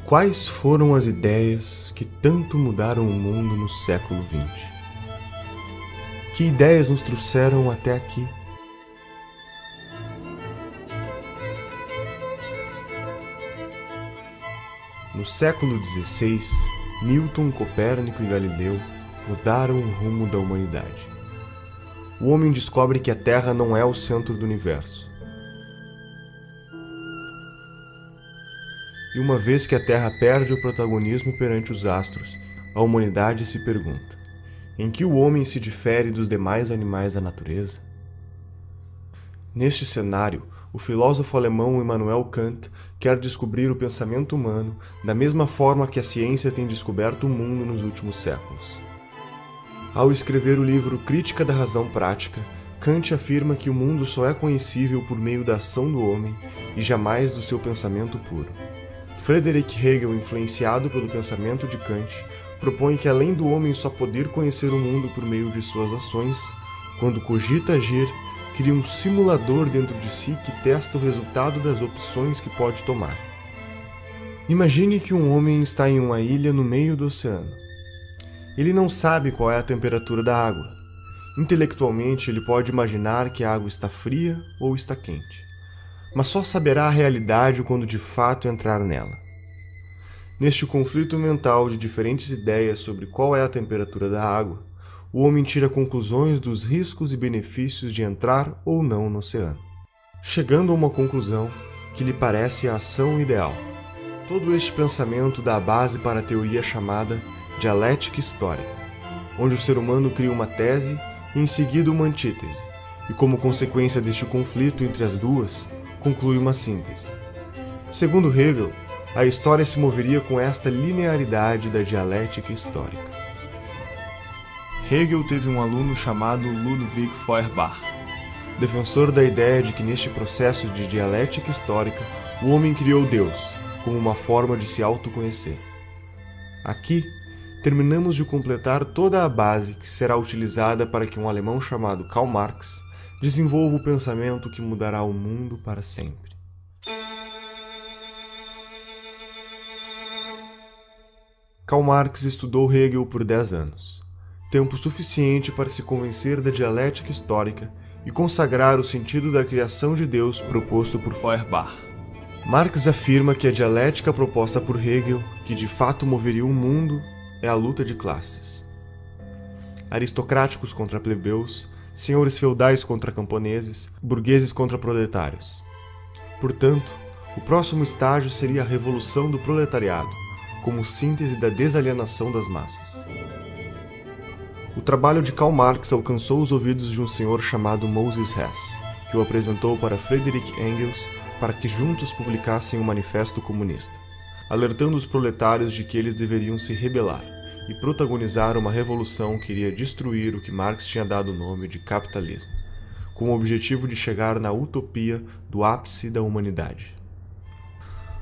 Quais foram as ideias que tanto mudaram o mundo no século XX? Que ideias nos trouxeram até aqui? No século XVI, Newton, Copérnico e Galileu mudaram o rumo da humanidade. O homem descobre que a Terra não é o centro do universo. E uma vez que a Terra perde o protagonismo perante os astros, a humanidade se pergunta: em que o homem se difere dos demais animais da natureza? Neste cenário, o filósofo alemão Immanuel Kant quer descobrir o pensamento humano da mesma forma que a ciência tem descoberto o mundo nos últimos séculos. Ao escrever o livro Crítica da Razão Prática, Kant afirma que o mundo só é conhecível por meio da ação do homem e jamais do seu pensamento puro. Friedrich Hegel, influenciado pelo pensamento de Kant, propõe que além do homem só poder conhecer o mundo por meio de suas ações, quando cogita agir, cria um simulador dentro de si que testa o resultado das opções que pode tomar. Imagine que um homem está em uma ilha no meio do oceano. Ele não sabe qual é a temperatura da água. Intelectualmente, ele pode imaginar que a água está fria ou está quente, mas só saberá a realidade quando de fato entrar nela. Neste conflito mental de diferentes ideias sobre qual é a temperatura da água, o homem tira conclusões dos riscos e benefícios de entrar ou não no oceano, chegando a uma conclusão que lhe parece a ação ideal. Todo este pensamento dá a base para a teoria chamada dialética histórica, onde o ser humano cria uma tese e em seguida uma antítese, e como consequência deste conflito entre as duas, conclui uma síntese. Segundo Hegel, a história se moveria com esta linearidade da dialética histórica. Hegel teve um aluno chamado Ludwig Feuerbach. Defensor da ideia de que neste processo de dialética histórica, o homem criou Deus, como uma forma de se autoconhecer. Aqui, terminamos de completar toda a base que será utilizada para que um alemão chamado Karl Marx desenvolva o pensamento que mudará o mundo para sempre. Karl Marx estudou Hegel por 10 anos, tempo suficiente para se convencer da dialética histórica e consagrar o sentido da criação de Deus proposto por Feuerbach. Marx afirma que a dialética proposta por Hegel, que de fato moveria o mundo, é a luta de classes. Aristocráticos contra plebeus, senhores feudais contra camponeses, burgueses contra proletários. Portanto, o próximo estágio seria a revolução do proletariado, como síntese da desalienação das massas. O trabalho de Karl Marx alcançou os ouvidos de um senhor chamado Moses Hess, que o apresentou para Friedrich Engels para que juntos publicassem um manifesto comunista, alertando os proletários de que eles deveriam se rebelar e protagonizar uma revolução que iria destruir o que Marx tinha dado o nome de capitalismo, com o objetivo de chegar na utopia do ápice da humanidade.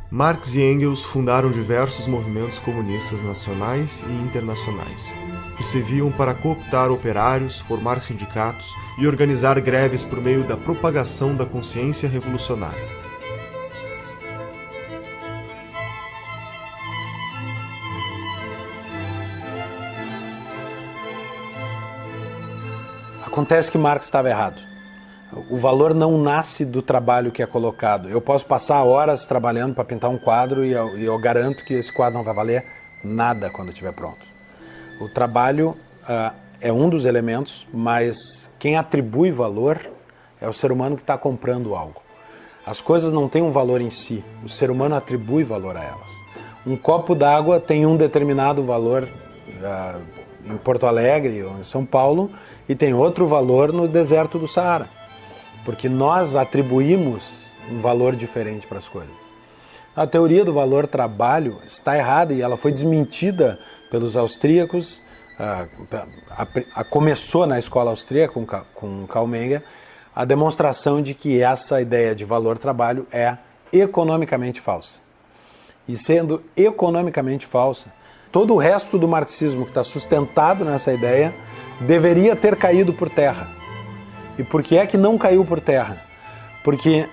Marx e Engels fundaram diversos movimentos comunistas nacionais e internacionais, que serviam para cooptar operários, formar sindicatos e organizar greves por meio da propagação da consciência revolucionária. Acontece que Marx estava errado. O valor não nasce do trabalho que é colocado. Eu posso passar horas trabalhando para pintar um quadro e eu garanto que esse quadro não vai valer nada quando estiver pronto. O trabalho é um dos elementos, mas quem atribui valor é o ser humano que está comprando algo. As coisas não têm um valor em si, o ser humano atribui valor a elas. Um copo d'água tem um determinado valor em Porto Alegre ou em São Paulo e tem outro valor no deserto do Saara, porque nós atribuímos um valor diferente para as coisas. A teoria do valor trabalho está errada e ela foi desmentida pelos austríacos, começou na escola austríaca com Karl Menger, a demonstração de que essa ideia de valor trabalho é economicamente falsa. E sendo economicamente falsa, todo o resto do marxismo que está sustentado nessa ideia deveria ter caído por terra. E por que é que não caiu por terra? Porque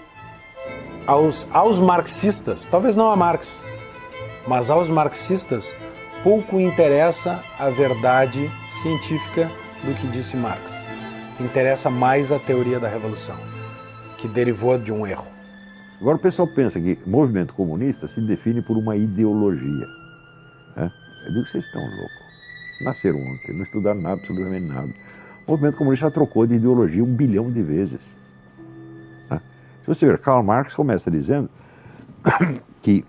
aos marxistas, talvez não a Marx, Mas aos marxistas pouco interessa a verdade científica do que disse Marx. Interessa mais a teoria da revolução, que derivou de um erro. Agora o pessoal pensa que o movimento comunista se define por uma ideologia. Né? Eu digo que vocês estão loucos. Nasceram ontem, não estudaram nada, absolutamente nada. O movimento comunista já trocou de ideologia 1 bilhão de vezes. Né? Se você ver, Karl Marx começa dizendo que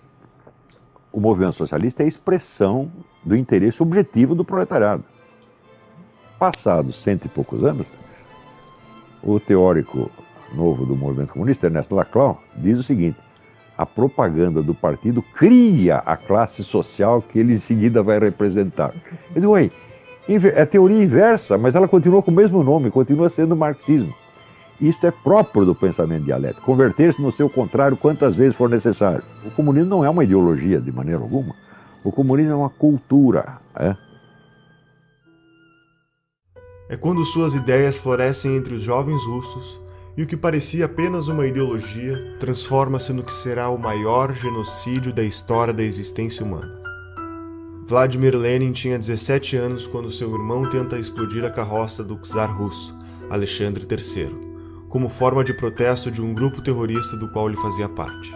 o movimento socialista é a expressão do interesse objetivo do proletariado. Passados 100 e poucos anos, o teórico novo do movimento comunista, Ernesto Laclau, diz o seguinte: a propaganda do partido cria a classe social que ele em seguida vai representar. Eu digo, é teoria inversa, mas ela continua com o mesmo nome, continua sendo marxismo. Isto é próprio do pensamento dialético, converter-se no seu contrário quantas vezes for necessário. O comunismo não é uma ideologia de maneira alguma, o comunismo é uma cultura. É quando suas ideias florescem entre os jovens russos e o que parecia apenas uma ideologia transforma-se no que será o maior genocídio da história da existência humana. Vladimir Lenin tinha 17 anos quando seu irmão tenta explodir a carroça do czar russo, Alexandre III, como forma de protesto de um grupo terrorista do qual ele fazia parte.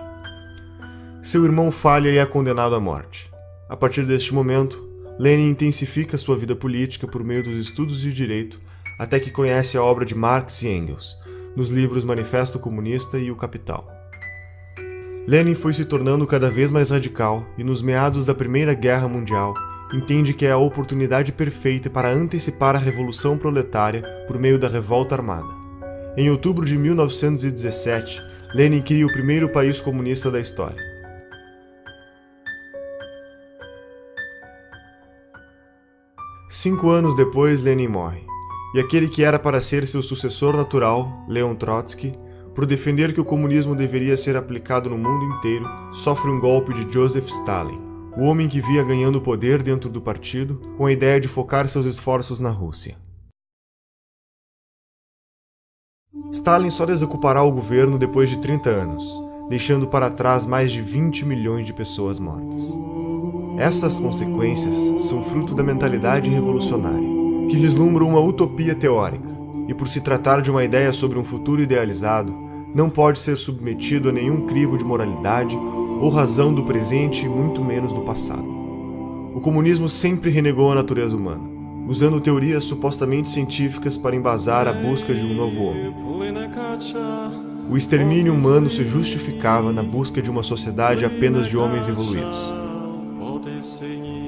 Seu irmão falha e é condenado à morte. A partir deste momento, Lenin intensifica sua vida política por meio dos estudos de direito até que conhece a obra de Marx e Engels, nos livros Manifesto Comunista e O Capital. Lenin foi se tornando cada vez mais radical e, nos meados da Primeira Guerra Mundial, entende que é a oportunidade perfeita para antecipar a Revolução Proletária por meio da revolta armada. Em outubro de 1917, Lenin cria o primeiro país comunista da história. 5 anos depois, Lenin morre, e aquele que era para ser seu sucessor natural, Leon Trotsky, por defender que o comunismo deveria ser aplicado no mundo inteiro, sofre um golpe de Joseph Stalin, o homem que via ganhando poder dentro do partido, com a ideia de focar seus esforços na Rússia. Stalin só desocupará o governo depois de 30 anos, deixando para trás mais de 20 milhões de pessoas mortas. Essas consequências são fruto da mentalidade revolucionária, que vislumbra uma utopia teórica, e por se tratar de uma ideia sobre um futuro idealizado, não pode ser submetido a nenhum crivo de moralidade ou razão do presente e muito menos do passado. O comunismo sempre renegou a natureza humana, usando teorias supostamente científicas para embasar a busca de um novo homem. O extermínio humano se justificava na busca de uma sociedade apenas de homens evoluídos.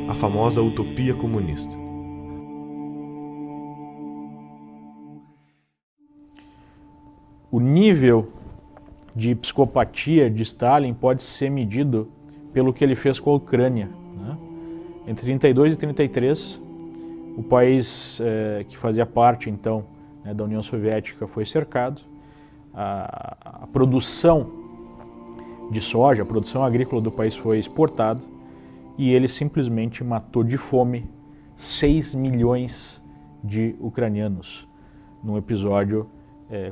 A famosa utopia comunista. O nível de psicopatia de Stalin pode ser medido pelo que ele fez com a Ucrânia. Né? Entre 32 e 33, o país que fazia parte, então, da União Soviética foi cercado. A produção de soja, a produção agrícola do país foi exportada e ele simplesmente matou de fome 6 milhões de ucranianos, num episódio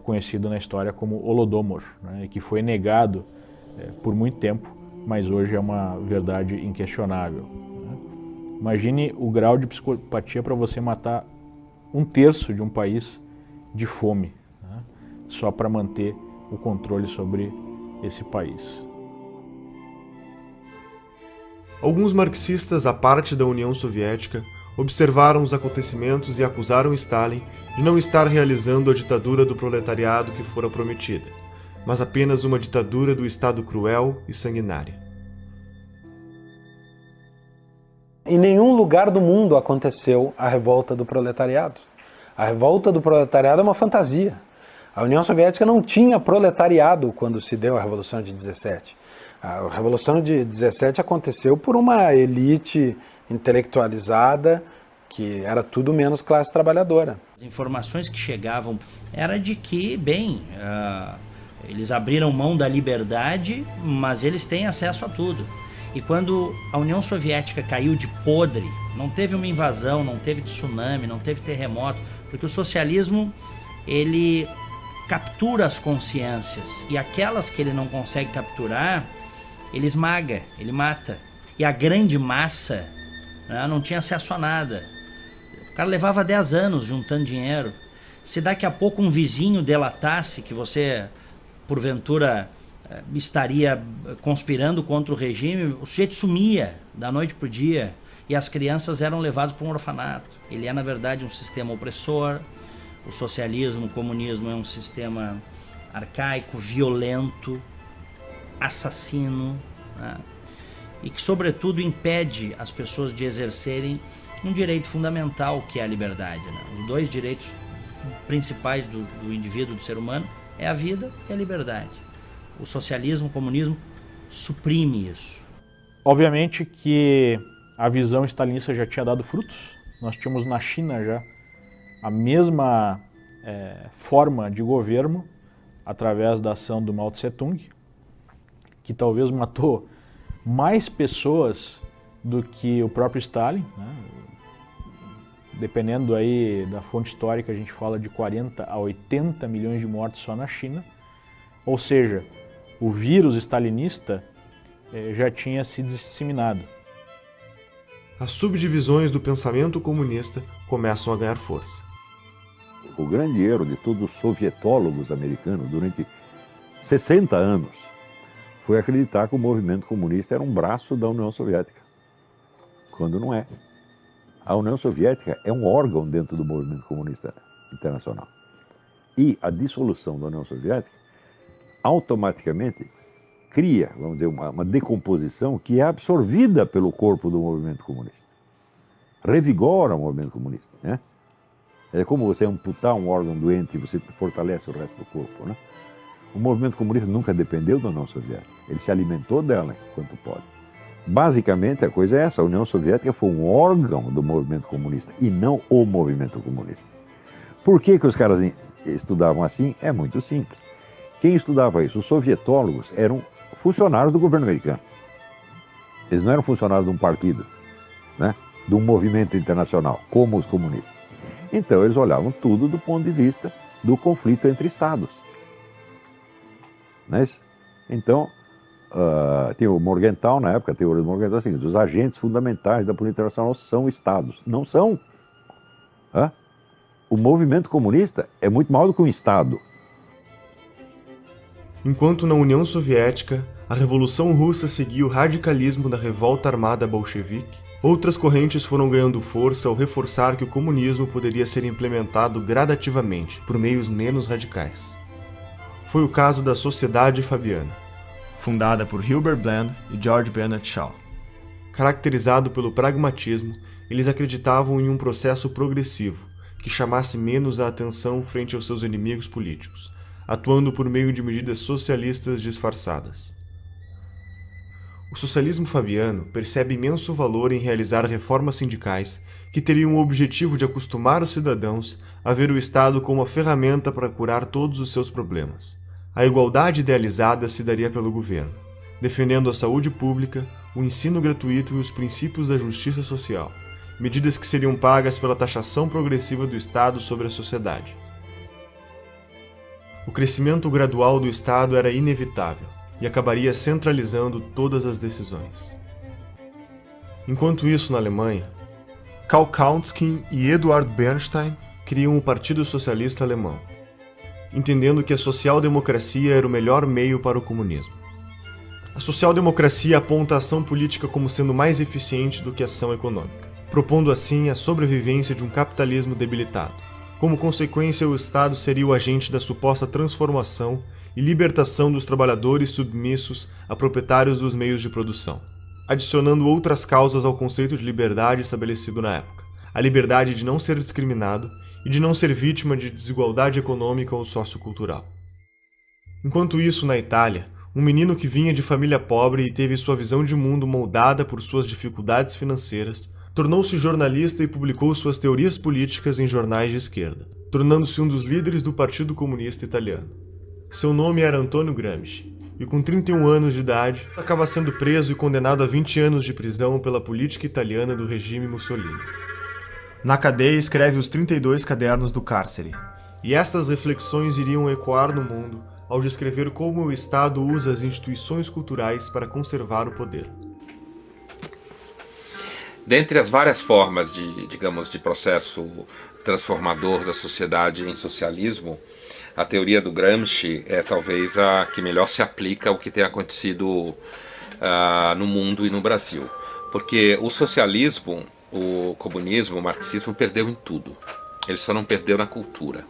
conhecido na história como Holodomor, né, que foi negado por muito tempo, mas hoje é uma verdade inquestionável. Né? Imagine o grau de psicopatia para você matar 1/3 de um país de fome, né, só para manter o controle sobre esse país. Alguns marxistas, à parte da União Soviética, observaram os acontecimentos e acusaram Stalin de não estar realizando a ditadura do proletariado que fora prometida, mas apenas uma ditadura do Estado cruel e sanguinária. Em nenhum lugar do mundo aconteceu a revolta do proletariado. A revolta do proletariado é uma fantasia. A União Soviética não tinha proletariado quando se deu a Revolução de 17. A Revolução de 17 aconteceu por uma elite intelectualizada que era tudo menos classe trabalhadora. As informações que chegavam era de que, eles abriram mão da liberdade, mas eles têm acesso a tudo. E quando a União Soviética caiu de podre, não teve uma invasão, não teve tsunami, não teve terremoto, porque o socialismo, ele captura as consciências, e aquelas que ele não consegue capturar, ele esmaga, ele mata. E a grande massa, né, não tinha acesso a nada. O cara levava 10 anos juntando dinheiro. Se daqui a pouco um vizinho delatasse que você, porventura, estaria conspirando contra o regime, o sujeito sumia da noite para o dia e as crianças eram levadas para um orfanato. Ele é, na verdade, um sistema opressor. O socialismo, o comunismo é um sistema arcaico, violento, assassino, né? E que, sobretudo, impede as pessoas de exercerem um direito fundamental, que é a liberdade, né? Os dois direitos principais do indivíduo, do ser humano, é a vida e a liberdade. O socialismo, o comunismo suprime isso. Obviamente que a visão stalinista já tinha dado frutos. Nós tínhamos na China já a mesma forma de governo através da ação do Mao Tse-tung, que talvez matou mais pessoas do que o próprio Stalin, né? Dependendo aí da fonte histórica, a gente fala de 40 a 80 milhões de mortos só na China. Ou seja, o vírus stalinista já tinha se disseminado. As subdivisões do pensamento comunista começam a ganhar força. O grande erro de todos os sovietólogos americanos durante 60 anos foi acreditar que o movimento comunista era um braço da União Soviética, quando não é. A União Soviética é um órgão dentro do movimento comunista internacional. E a dissolução da União Soviética automaticamente cria, vamos dizer, uma decomposição que é absorvida pelo corpo do movimento comunista. Revigora o movimento comunista, né? É como você amputar um órgão doente e você fortalece o resto do corpo, né? O movimento comunista nunca dependeu da União Soviética. Ele se alimentou dela enquanto pode. Basicamente, a coisa é essa. A União Soviética foi um órgão do movimento comunista e não o movimento comunista. Por que os caras estudavam assim? É muito simples. Quem estudava isso? Os sovietólogos eram funcionários do governo americano. Eles não eram funcionários de um partido, né? De um movimento internacional, como os comunistas. Então, eles olhavam tudo do ponto de vista do conflito entre estados. Não é isso? Então, tem o Morgenthau, na época, a teoria do Morgenthau é a seguinte: os agentes fundamentais da política internacional são estados. Não são. O movimento comunista é muito maior do que um estado. Enquanto na União Soviética, a Revolução Russa seguia o radicalismo da revolta armada bolchevique, outras correntes foram ganhando força ao reforçar que o comunismo poderia ser implementado gradativamente, por meios menos radicais. Foi o caso da Sociedade Fabiana, fundada por Hilbert Bland e George Bernard Shaw. Caracterizado pelo pragmatismo, eles acreditavam em um processo progressivo, que chamasse menos a atenção frente aos seus inimigos políticos, atuando por meio de medidas socialistas disfarçadas. O socialismo fabiano percebe imenso valor em realizar reformas sindicais que teriam o objetivo de acostumar os cidadãos a ver o Estado como uma ferramenta para curar todos os seus problemas. A igualdade idealizada se daria pelo governo, defendendo a saúde pública, o ensino gratuito e os princípios da justiça social, medidas que seriam pagas pela taxação progressiva do Estado sobre a sociedade. O crescimento gradual do Estado era inevitável e acabaria centralizando todas as decisões. Enquanto isso, na Alemanha, Karl Kautsky e Eduard Bernstein criam o Partido Socialista Alemão, entendendo que a social-democracia era o melhor meio para o comunismo. A social-democracia aponta a ação política como sendo mais eficiente do que a ação econômica, propondo assim a sobrevivência de um capitalismo debilitado. Como consequência, o Estado seria o agente da suposta transformação e libertação dos trabalhadores submissos a proprietários dos meios de produção, adicionando outras causas ao conceito de liberdade estabelecido na época: a liberdade de não ser discriminado e de não ser vítima de desigualdade econômica ou sociocultural. Enquanto isso, na Itália, um menino que vinha de família pobre e teve sua visão de mundo moldada por suas dificuldades financeiras, tornou-se jornalista e publicou suas teorias políticas em jornais de esquerda, tornando-se um dos líderes do Partido Comunista Italiano. Seu nome era Antonio Gramsci, e com 31 anos de idade, acaba sendo preso e condenado a 20 anos de prisão pela política italiana do regime Mussolini. Na cadeia, escreve os 32 cadernos do cárcere. E estas reflexões iriam ecoar no mundo ao descrever como o Estado usa as instituições culturais para conservar o poder. Dentre as várias formas digamos, de processo transformador da sociedade em socialismo, a teoria do Gramsci é talvez a que melhor se aplica ao que tem acontecido no mundo e no Brasil. Porque o socialismo, o comunismo, o marxismo perdeu em tudo. Ele só não perdeu na cultura,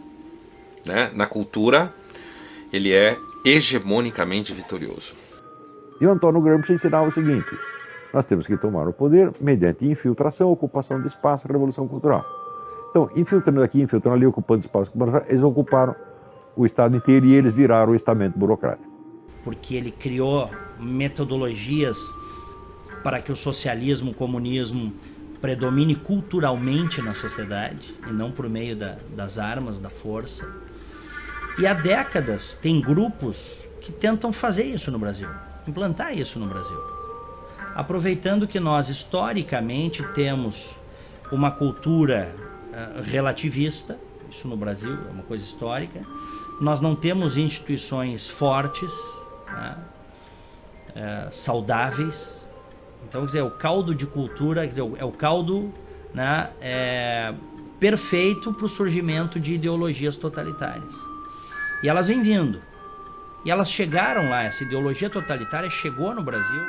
né? Na cultura, ele é hegemonicamente vitorioso. E o Antônio Gramsci ensinava o seguinte: nós temos que tomar o poder mediante infiltração, ocupação de espaço, revolução cultural. Então, infiltrando aqui, infiltrando ali, ocupando espaço, eles ocuparam o Estado inteiro e eles viraram o estamento burocrático. Porque ele criou metodologias para que o socialismo, o comunismo predomine culturalmente na sociedade e não por meio das armas, da força. E há décadas tem grupos que tentam fazer isso no Brasil, implantar isso no Brasil. Aproveitando que nós historicamente temos uma cultura relativista, isso no Brasil é uma coisa histórica, nós não temos instituições fortes, né, saudáveis. Então, quer dizer, o caldo de cultura, quer dizer, é o caldo, né, perfeito para o surgimento de ideologias totalitárias. E elas vêm vindo. E elas chegaram lá, essa ideologia totalitária chegou no Brasil.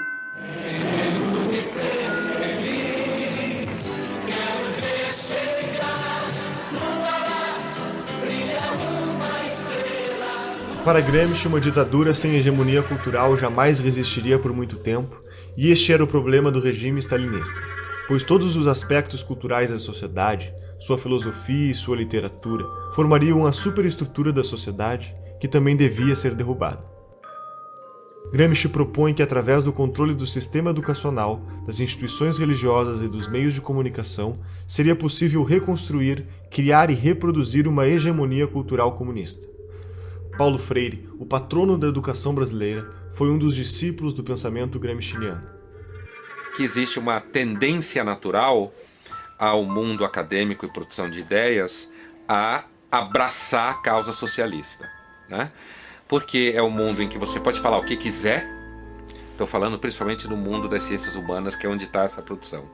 Para Gramsci, uma ditadura sem hegemonia cultural jamais resistiria por muito tempo, e este era o problema do regime stalinista, pois todos os aspectos culturais da sociedade, sua filosofia e sua literatura, formariam a superestrutura da sociedade que também devia ser derrubada. Gramsci propõe que, através do controle do sistema educacional, das instituições religiosas e dos meios de comunicação, seria possível reconstruir, criar e reproduzir uma hegemonia cultural comunista. Paulo Freire, o patrono da educação brasileira, foi um dos discípulos do pensamento gramsciano. Que existe uma tendência natural ao mundo acadêmico e produção de ideias a abraçar a causa socialista, né? Porque é um mundo em que você pode falar o que quiser. Estou falando principalmente no mundo das ciências humanas, que é onde está essa produção.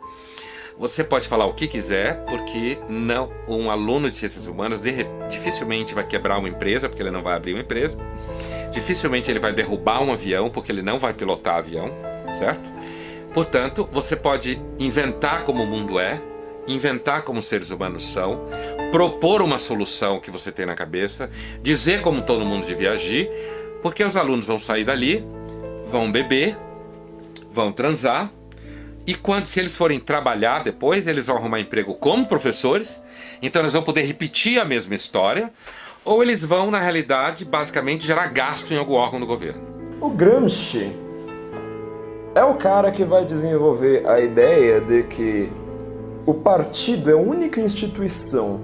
Você pode falar o que quiser, porque não, um aluno de ciências humanas dificilmente vai quebrar uma empresa, porque ele não vai abrir uma empresa. Dificilmente ele vai derrubar um avião, porque ele não vai pilotar avião, certo? Portanto, você pode inventar como o mundo é, inventar como os seres humanos são, propor uma solução que você tem na cabeça, dizer como todo mundo devia agir, porque os alunos vão sair dali, vão beber, vão transar, e se eles forem trabalhar depois, eles vão arrumar emprego como professores, então eles vão poder repetir a mesma história, ou eles vão, na realidade, basicamente gerar gasto em algum órgão do governo. O Gramsci é o cara que vai desenvolver a ideia de que o partido é a única instituição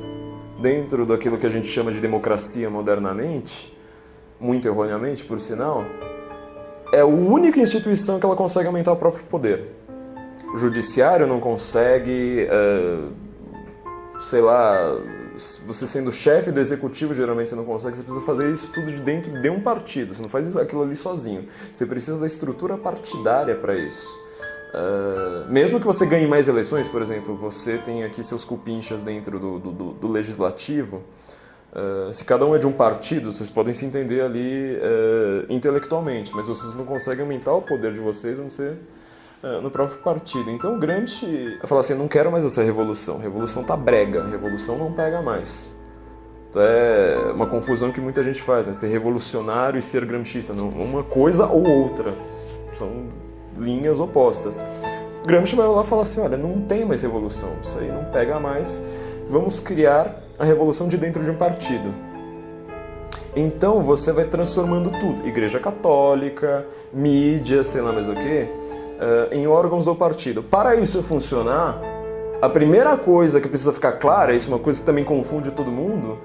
dentro daquilo que a gente chama de democracia modernamente, muito erroneamente, por sinal, é a única instituição que ela consegue aumentar o próprio poder. O judiciário não consegue, sei lá, você sendo chefe do executivo geralmente você não consegue, você precisa fazer isso tudo de dentro de um partido, você não faz aquilo ali sozinho, você precisa da estrutura partidária para isso. Mesmo que você ganhe mais eleições, por exemplo, você tem aqui seus cupinchas dentro do legislativo, se cada um é de um partido, vocês podem se entender ali intelectualmente, mas vocês não conseguem aumentar o poder de vocês, a não ser no próprio partido. Então o Gramsci fala assim, não quero mais essa revolução, revolução tá brega, revolução não pega mais. É uma confusão que muita gente faz, né? Ser revolucionário e ser gramscista, não, uma coisa ou outra, são linhas opostas. O Gramsci vai lá e fala assim, olha, não tem mais revolução, isso aí não pega mais, vamos criar a revolução de dentro de um partido. Então você vai transformando tudo, Igreja Católica, mídia, sei lá mais o que, em órgãos do partido. Para isso funcionar, a primeira coisa que precisa ficar clara, isso é uma coisa que também confunde todo mundo,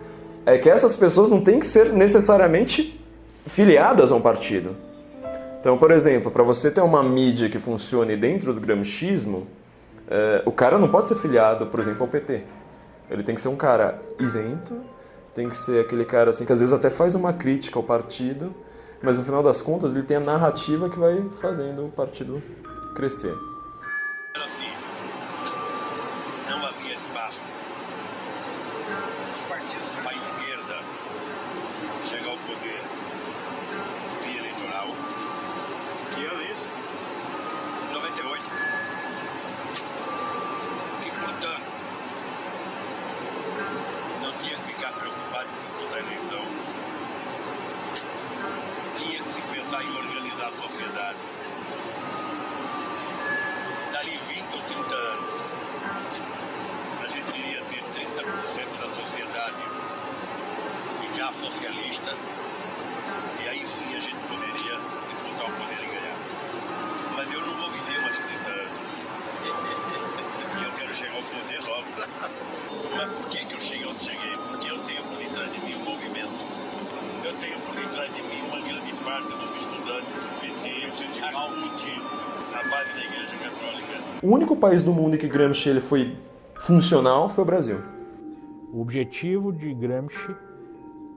é que essas pessoas não têm que ser necessariamente filiadas a um partido. Então, por exemplo, para você ter uma mídia que funcione dentro do gramscismo, o cara não pode ser filiado, por exemplo, ao PT. Ele tem que ser um cara isento, tem que ser aquele cara assim que às vezes até faz uma crítica ao partido, mas no final das contas ele tem a narrativa que vai fazendo o partido crescer. pensar em organizar a sociedade. Dali 20 ou 30 anos, a gente iria ter 30% da sociedade já socialista, e aí sim a gente poderia disputar o poder e ganhar. Mas eu não vou viver mais 30 anos. E eu quero chegar ao poder logo. Mas por que eu cheguei onde cheguei? Porque eu tenho por detrás de mim um movimento. Eu tenho por detrás de mim uma grande parte dos estudantes do PT, há um motivo, a base da Igreja Católica. O único país do mundo em que Gramsci ele foi funcional foi o Brasil. O objetivo de Gramsci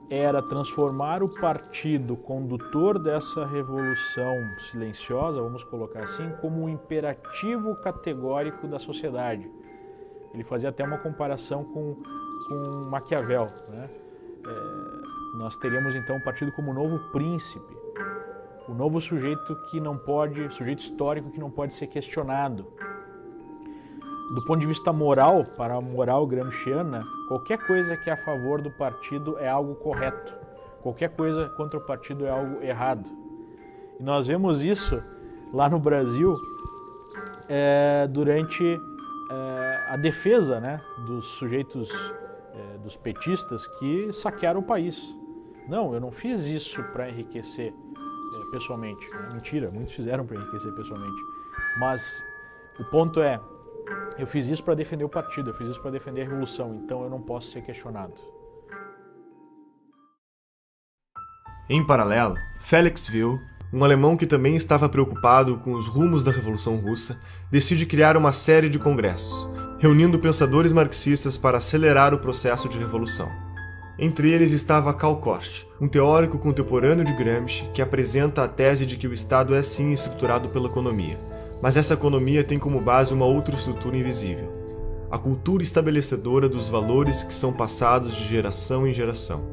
era transformar o partido condutor dessa revolução silenciosa, vamos colocar assim, como um imperativo categórico da sociedade. Ele fazia até uma comparação com Maquiavel, né? Nós teríamos então o partido como o novo príncipe, o novo sujeito sujeito histórico que não pode ser questionado. Do ponto de vista moral, para a moral gramsciana, qualquer coisa que é a favor do partido é algo correto. Qualquer coisa contra o partido é algo errado. E nós vemos isso lá no Brasil durante a defesa, né, dos sujeitos, dos petistas que saquearam o país. Não, eu não fiz isso para enriquecer pessoalmente. Mentira, muitos fizeram para enriquecer pessoalmente. Mas o ponto é, eu fiz isso para defender o partido, eu fiz isso para defender a revolução, então eu não posso ser questionado. Em paralelo, Felix Wiel, um alemão que também estava preocupado com os rumos da Revolução Russa, decide criar uma série de congressos, reunindo pensadores marxistas para acelerar o processo de revolução. Entre eles estava Karl Korsch, um teórico contemporâneo de Gramsci que apresenta a tese de que o Estado é sim estruturado pela economia, mas essa economia tem como base uma outra estrutura invisível, a cultura estabelecedora dos valores que são passados de geração em geração.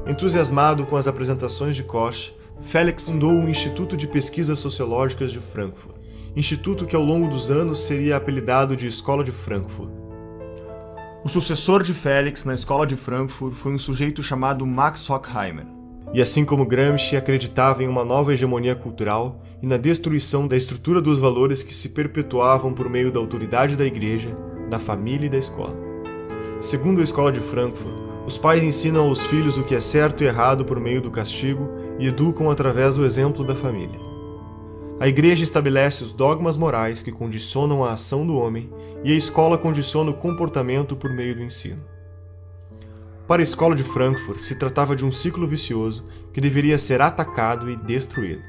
Entusiasmado com as apresentações de Korsch, Felix fundou o Instituto de Pesquisas Sociológicas de Frankfurt, instituto que ao longo dos anos seria apelidado de Escola de Frankfurt. O sucessor de Felix na Escola de Frankfurt foi um sujeito chamado Max Horkheimer. E assim como Gramsci acreditava em uma nova hegemonia cultural e na destruição da estrutura dos valores que se perpetuavam por meio da autoridade da igreja, da família e da escola. Segundo a Escola de Frankfurt, os pais ensinam aos filhos o que é certo e errado por meio do castigo e educam através do exemplo da família. A igreja estabelece os dogmas morais que condicionam a ação do homem e a escola condiciona o comportamento por meio do ensino. Para a Escola de Frankfurt, se tratava de um ciclo vicioso que deveria ser atacado e destruído.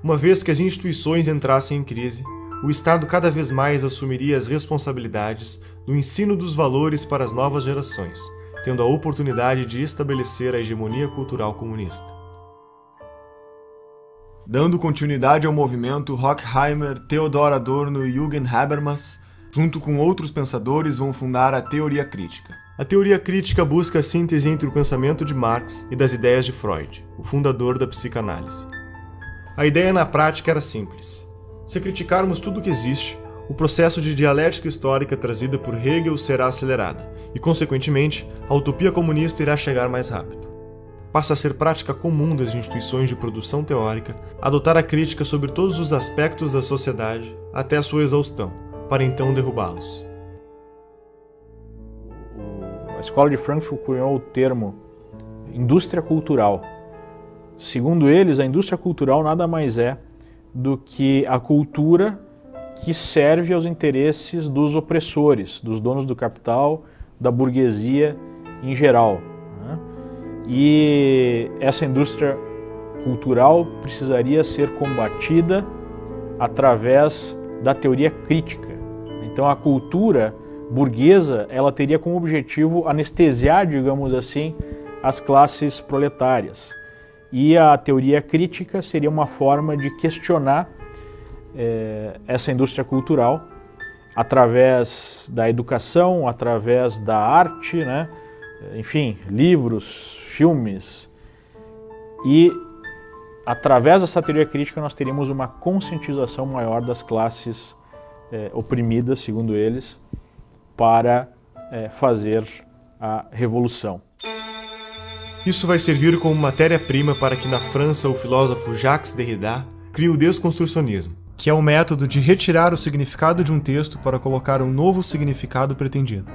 Uma vez que as instituições entrassem em crise, o Estado cada vez mais assumiria as responsabilidades do ensino dos valores para as novas gerações, tendo a oportunidade de estabelecer a hegemonia cultural comunista. Dando continuidade ao movimento, Horkheimer, Theodor Adorno e Jürgen Habermas, junto com outros pensadores, vão fundar a teoria crítica. A teoria crítica busca a síntese entre o pensamento de Marx e das ideias de Freud, o fundador da psicanálise. A ideia na prática era simples. Se criticarmos tudo o que existe, o processo de dialética histórica trazida por Hegel será acelerado, e, consequentemente, a utopia comunista irá chegar mais rápido. Passa a ser prática comum das instituições de produção teórica adotar a crítica sobre todos os aspectos da sociedade até a sua exaustão, para então derrubá-los. A Escola de Frankfurt cunhou o termo indústria cultural. Segundo eles, a indústria cultural nada mais é do que a cultura que serve aos interesses dos opressores, dos donos do capital, da burguesia em geral. E essa indústria cultural precisaria ser combatida através da teoria crítica. Então a cultura burguesa, ela teria como objetivo anestesiar, digamos assim, as classes proletárias. E a teoria crítica seria uma forma de questionar essa indústria cultural através da educação, através da arte, né? Enfim, livros, filmes. E através dessa teoria crítica nós teríamos uma conscientização maior das classes oprimidas, segundo eles, para fazer a revolução. Isso vai servir como matéria-prima para que na França o filósofo Jacques Derrida crie o desconstrucionismo, que é o método de retirar o significado de um texto para colocar um novo significado pretendido.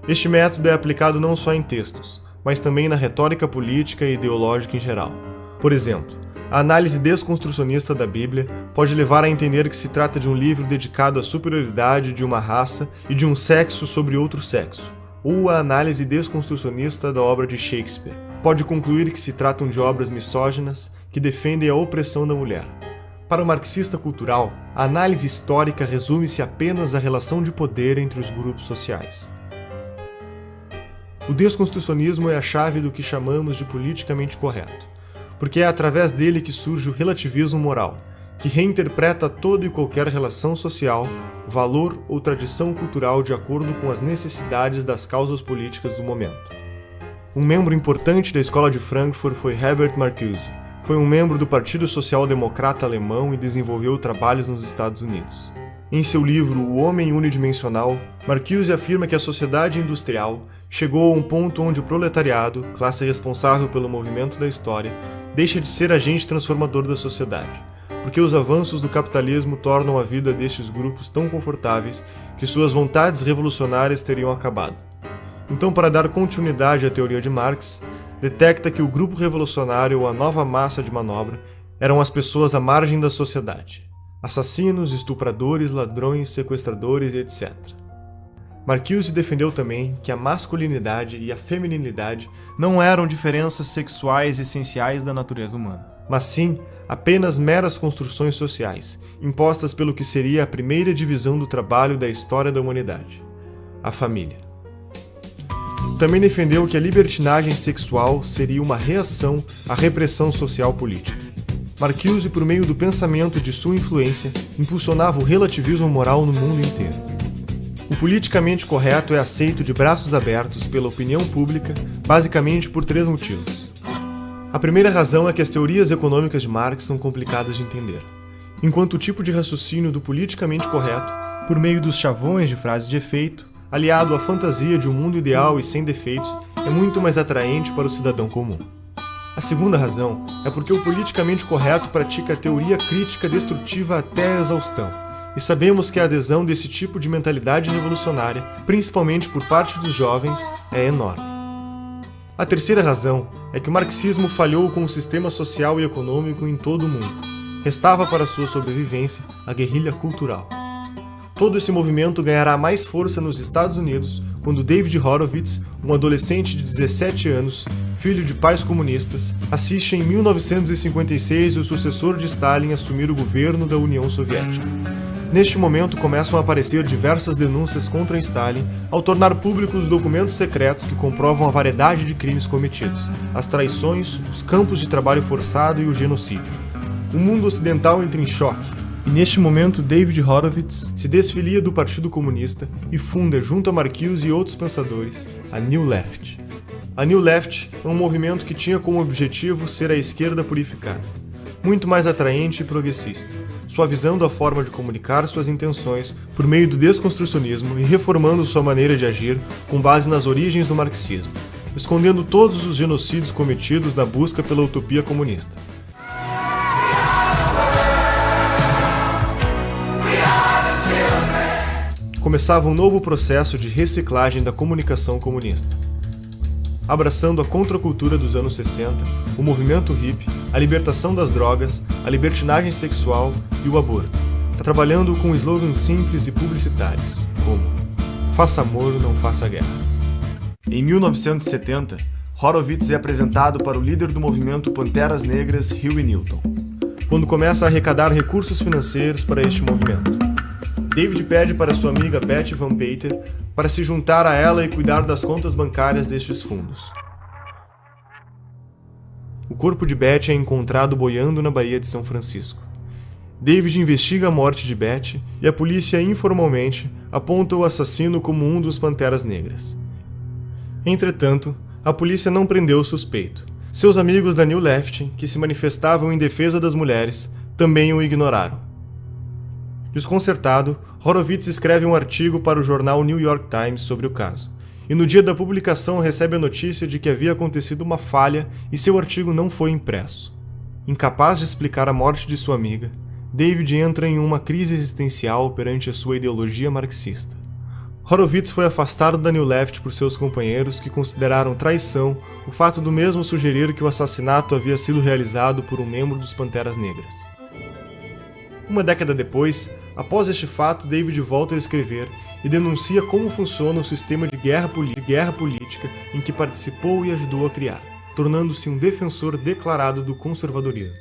Este método é aplicado não só em textos, mas também na retórica política e ideológica em geral. Por exemplo, a análise desconstrucionista da Bíblia pode levar a entender que se trata de um livro dedicado à superioridade de uma raça e de um sexo sobre outro sexo, ou a análise desconstrucionista da obra de Shakespeare pode concluir que se tratam de obras misóginas que defendem a opressão da mulher. Para o marxista cultural, a análise histórica resume-se apenas à relação de poder entre os grupos sociais. O desconstrucionismo é a chave do que chamamos de politicamente correto, porque é através dele que surge o relativismo moral, que reinterpreta toda e qualquer relação social, valor ou tradição cultural de acordo com as necessidades das causas políticas do momento. Um membro importante da Escola de Frankfurt foi Herbert Marcuse. Foi um membro do Partido Social Democrata Alemão e desenvolveu trabalhos nos Estados Unidos. Em seu livro O Homem Unidimensional, Marcuse afirma que a sociedade industrial chegou a um ponto onde o proletariado, classe responsável pelo movimento da história, deixa de ser agente transformador da sociedade, porque os avanços do capitalismo tornam a vida destes grupos tão confortáveis que suas vontades revolucionárias teriam acabado. Então, para dar continuidade à teoria de Marx, detecta que o grupo revolucionário ou a nova massa de manobra eram as pessoas à margem da sociedade, assassinos, estupradores, ladrões, sequestradores, etc. Marcuse defendeu também que a masculinidade e a feminilidade não eram diferenças sexuais essenciais da natureza humana, mas sim apenas meras construções sociais, impostas pelo que seria a primeira divisão do trabalho da história da humanidade, a família. Também defendeu que a libertinagem sexual seria uma reação à repressão social política. Marcuse, por meio do pensamento de sua influência, impulsionava o relativismo moral no mundo inteiro. O politicamente correto é aceito de braços abertos pela opinião pública, basicamente por 3 motivos. A primeira razão é que as teorias econômicas de Marx são complicadas de entender, enquanto o tipo de raciocínio do politicamente correto, por meio dos chavões de frases de efeito, aliado à fantasia de um mundo ideal e sem defeitos, é muito mais atraente para o cidadão comum. A segunda razão é porque o politicamente correto pratica a teoria crítica destrutiva até a exaustão, e sabemos que a adesão desse tipo de mentalidade revolucionária, principalmente por parte dos jovens, é enorme. A terceira razão é que o marxismo falhou com o sistema social e econômico em todo o mundo. Restava para sua sobrevivência a guerrilha cultural. Todo esse movimento ganhará mais força nos Estados Unidos quando David Horowitz, um adolescente de 17 anos, filho de pais comunistas, assiste em 1956 o sucessor de Stalin assumir o governo da União Soviética. Neste momento começam a aparecer diversas denúncias contra Stalin ao tornar públicos os documentos secretos que comprovam a variedade de crimes cometidos, as traições, os campos de trabalho forçado e o genocídio. O mundo ocidental entra em choque. E neste momento, David Horowitz se desfilia do Partido Comunista e funda, junto a Marcuse e outros pensadores, a New Left. A New Left é um movimento que tinha como objetivo ser a esquerda purificada, muito mais atraente e progressista, suavizando a forma de comunicar suas intenções por meio do desconstrucionismo e reformando sua maneira de agir com base nas origens do marxismo, escondendo todos os genocídios cometidos na busca pela utopia comunista. Começava um novo processo de reciclagem da comunicação comunista. Abraçando a contracultura dos anos 60, o movimento hippie, a libertação das drogas, a libertinagem sexual e o aborto, trabalhando com slogans simples e publicitários, como "Faça amor, não faça guerra". Em 1970, Horowitz é apresentado para o líder do movimento Panteras Negras, Huey Newton, quando começa a arrecadar recursos financeiros para este movimento. David pede para sua amiga Betty Van Pater para se juntar a ela e cuidar das contas bancárias destes fundos. O corpo de Betty é encontrado boiando na Baía de São Francisco. David investiga a morte de Betty e a polícia informalmente aponta o assassino como um dos Panteras Negras. Entretanto, a polícia não prendeu o suspeito. Seus amigos da New Left, que se manifestavam em defesa das mulheres, também o ignoraram. Desconcertado, Horowitz escreve um artigo para o jornal New York Times sobre o caso, e no dia da publicação recebe a notícia de que havia acontecido uma falha e seu artigo não foi impresso. Incapaz de explicar a morte de sua amiga, David entra em uma crise existencial perante a sua ideologia marxista. Horowitz foi afastado da New Left por seus companheiros, que consideraram traição o fato do mesmo sugerir que o assassinato havia sido realizado por um membro dos Panteras Negras. Uma década depois, após este fato, David volta a escrever e denuncia como funciona o sistema de guerra política em que participou e ajudou a criar, tornando-se um defensor declarado do conservadorismo.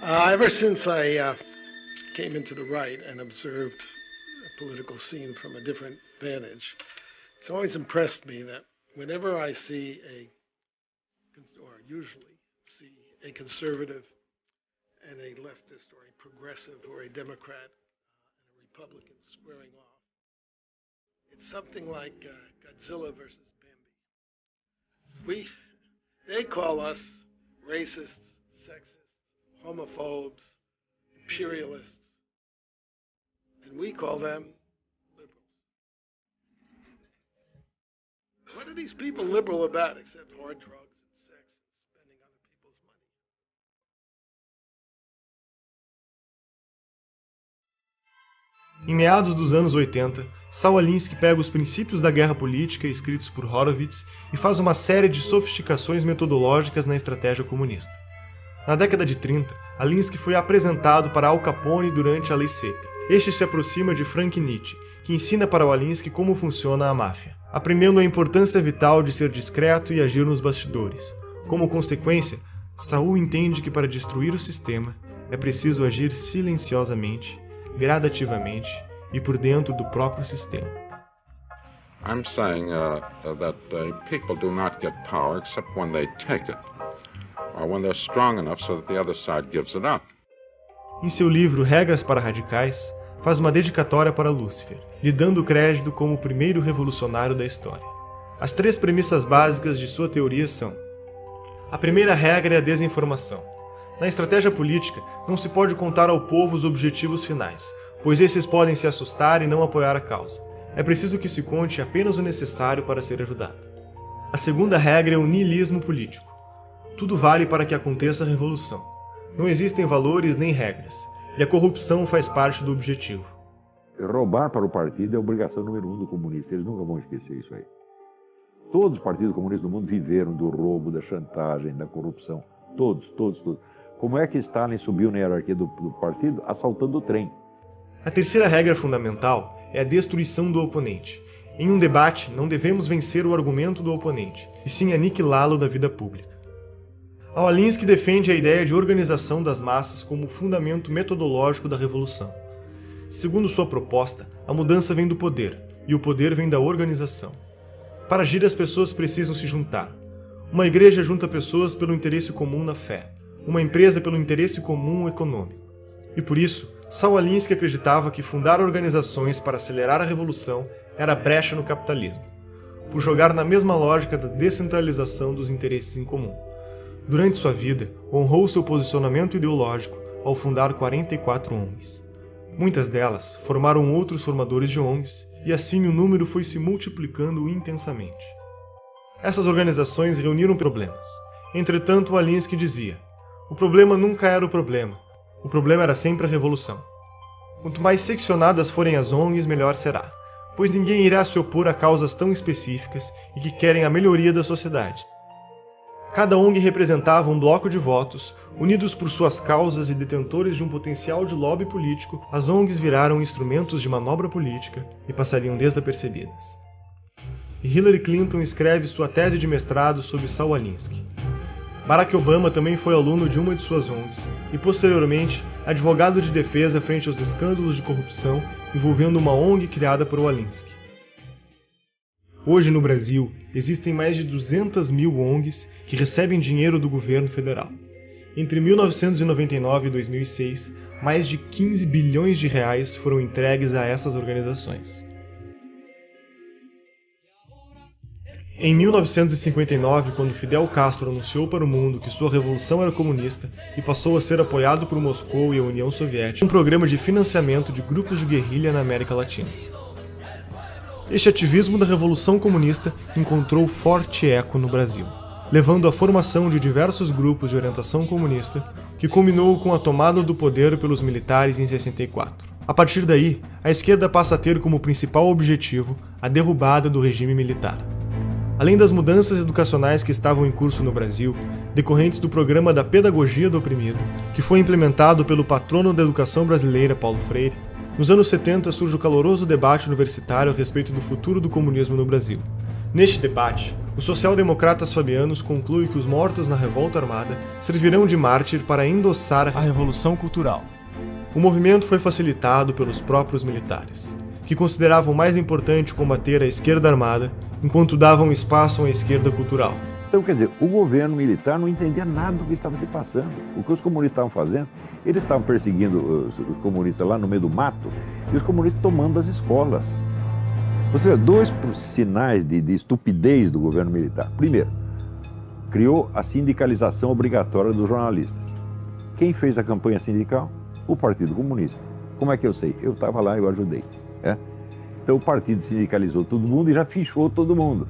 Ever since I came into the right and observed the political scene from a different vantage, it's always impressed me that whenever I see or usually see a conservative and a leftist or a progressive or a Democrat and a Republican squaring off, it's something like Godzilla versus Bambi. They call us racists, sexists, homophobes, imperialists, and we call them liberals. What are these people liberal about except hard drugs and sex and spending other people's money? Em meados dos anos 80, Saul Alinsky pega os princípios da guerra política escritos por Horowitz e faz uma série de sofisticações metodológicas na estratégia comunista. Na década de 30, Alinsky foi apresentado para Al Capone durante a Lei Seca. Este se aproxima de Frank Nietzsche, que ensina para o Alinsky como funciona a máfia, aprendendo a importância vital de ser discreto e agir nos bastidores. Como consequência, Saul entende que para destruir o sistema é preciso agir silenciosamente, gradativamente e por dentro do próprio sistema. I'm saying that people do not get power except when they take it, or when they're strong enough so that the other side gives it up. Em seu livro Regras para Radicais, faz uma dedicatória para Lúcifer, lhe dando crédito como o primeiro revolucionário da história. As 3 premissas básicas de sua teoria são: a primeira regra é a desinformação. Na estratégia política, não se pode contar ao povo os objetivos finais, pois esses podem se assustar e não apoiar a causa. É preciso que se conte apenas o necessário para ser ajudado. A segunda regra é o niilismo político. Tudo vale para que aconteça a revolução. Não existem valores nem regras, e a corrupção faz parte do objetivo. Roubar para o partido é a obrigação número 1 do comunista. Eles nunca vão esquecer isso aí. Todos os partidos comunistas do mundo viveram do roubo, da chantagem, da corrupção. Todos. Como é que Stalin subiu na hierarquia do partido? Assaltando o trem. A terceira regra fundamental é a destruição do oponente. Em um debate, não devemos vencer o argumento do oponente, e sim aniquilá-lo da vida pública. Alinsky defende a ideia de organização das massas como o fundamento metodológico da revolução. Segundo sua proposta, a mudança vem do poder, e o poder vem da organização. Para agir, as pessoas precisam se juntar. Uma igreja junta pessoas pelo interesse comum na fé, uma empresa pelo interesse comum econômico. E por isso, Saul Alinsky acreditava que fundar organizações para acelerar a revolução era brecha no capitalismo, por jogar na mesma lógica da descentralização dos interesses em comum. Durante sua vida, honrou seu posicionamento ideológico ao fundar 44 ONGs. Muitas delas formaram outros formadores de ONGs, e assim o número foi se multiplicando intensamente. Essas organizações reuniram problemas. Entretanto, Alinsky dizia: o problema nunca era o problema era sempre a revolução. Quanto mais seccionadas forem as ONGs, melhor será, pois ninguém irá se opor a causas tão específicas e que querem a melhoria da sociedade. Cada ONG representava um bloco de votos, unidos por suas causas e detentores de um potencial de lobby político. As ONGs viraram instrumentos de manobra política e passariam desapercebidas. E Hillary Clinton escreve sua tese de mestrado sobre Saul Alinsky. Barack Obama também foi aluno de uma de suas ONGs e, posteriormente, advogado de defesa frente aos escândalos de corrupção envolvendo uma ONG criada por Alinsky. Hoje, no Brasil, existem mais de 200 mil ONGs que recebem dinheiro do governo federal. Entre 1999 e 2006, mais de 15 bilhões de reais foram entregues a essas organizações. Em 1959, quando Fidel Castro anunciou para o mundo que sua revolução era comunista e passou a ser apoiado por Moscou e a União Soviética, um programa de financiamento de grupos de guerrilha na América Latina. Este ativismo da Revolução Comunista encontrou forte eco no Brasil, levando à formação de diversos grupos de orientação comunista, que culminou com a tomada do poder pelos militares em 64. A partir daí, a esquerda passa a ter como principal objetivo a derrubada do regime militar. Além das mudanças educacionais que estavam em curso no Brasil, decorrentes do programa da Pedagogia do Oprimido, que foi implementado pelo patrono da educação brasileira, Paulo Freire, nos anos 70 surge o caloroso debate universitário a respeito do futuro do comunismo no Brasil. Neste debate, os social-democratas fabianos concluem que os mortos na revolta armada servirão de mártir para endossar a Revolução Cultural. O movimento foi facilitado pelos próprios militares, que consideravam mais importante combater a esquerda armada, enquanto davam espaço à esquerda cultural. Então, quer dizer, o governo militar não entendia nada do que estava se passando. O que os comunistas estavam fazendo, eles estavam perseguindo os comunistas lá no meio do mato, e os comunistas tomando as escolas. Você vê, dois sinais de estupidez do governo militar. Primeiro, criou a sindicalização obrigatória dos jornalistas. Quem fez a campanha sindical? O Partido Comunista. Como é que eu sei? Eu estava lá e eu ajudei. Então o partido sindicalizou todo mundo e já fichou todo mundo.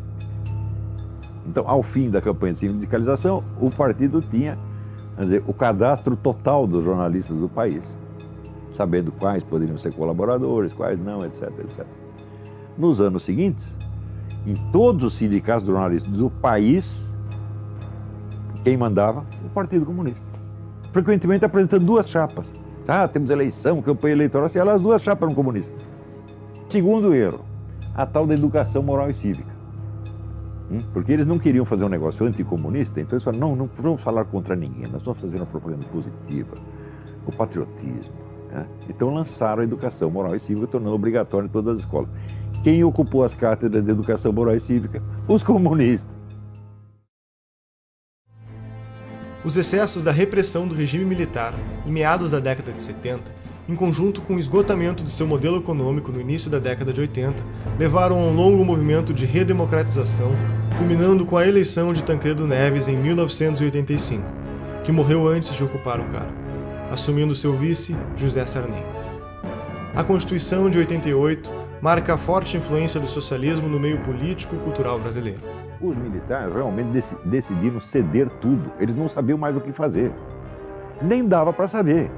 Então, ao fim da campanha de sindicalização, o partido tinha, quer dizer, o cadastro total dos jornalistas do país, sabendo quais poderiam ser colaboradores, quais não, etc, etc. Nos anos seguintes, em todos os sindicatos de jornalistas do país, quem mandava? O Partido Comunista. Frequentemente apresentando duas chapas. Temos eleição, campanha eleitoral, e as duas chapas eram comunistas. Segundo erro, a tal da educação moral e cívica. Porque eles não queriam fazer um negócio anticomunista, então eles falaram, não vamos falar contra ninguém, nós vamos fazer uma propaganda positiva, o patriotismo. Então lançaram a educação moral e cívica, tornando obrigatória em todas as escolas. Quem ocupou as cátedras de educação moral e cívica? Os comunistas. Os excessos da repressão do regime militar, em meados da década de 70, em conjunto com o esgotamento do seu modelo econômico no início da década de 80, levaram a um longo movimento de redemocratização, culminando com a eleição de Tancredo Neves em 1985, que morreu antes de ocupar o cargo, assumindo seu vice, José Sarney. A Constituição de 88 marca a forte influência do socialismo no meio político e cultural brasileiro. Os militares realmente decidiram ceder tudo, eles não sabiam mais o que fazer. Nem dava para saber.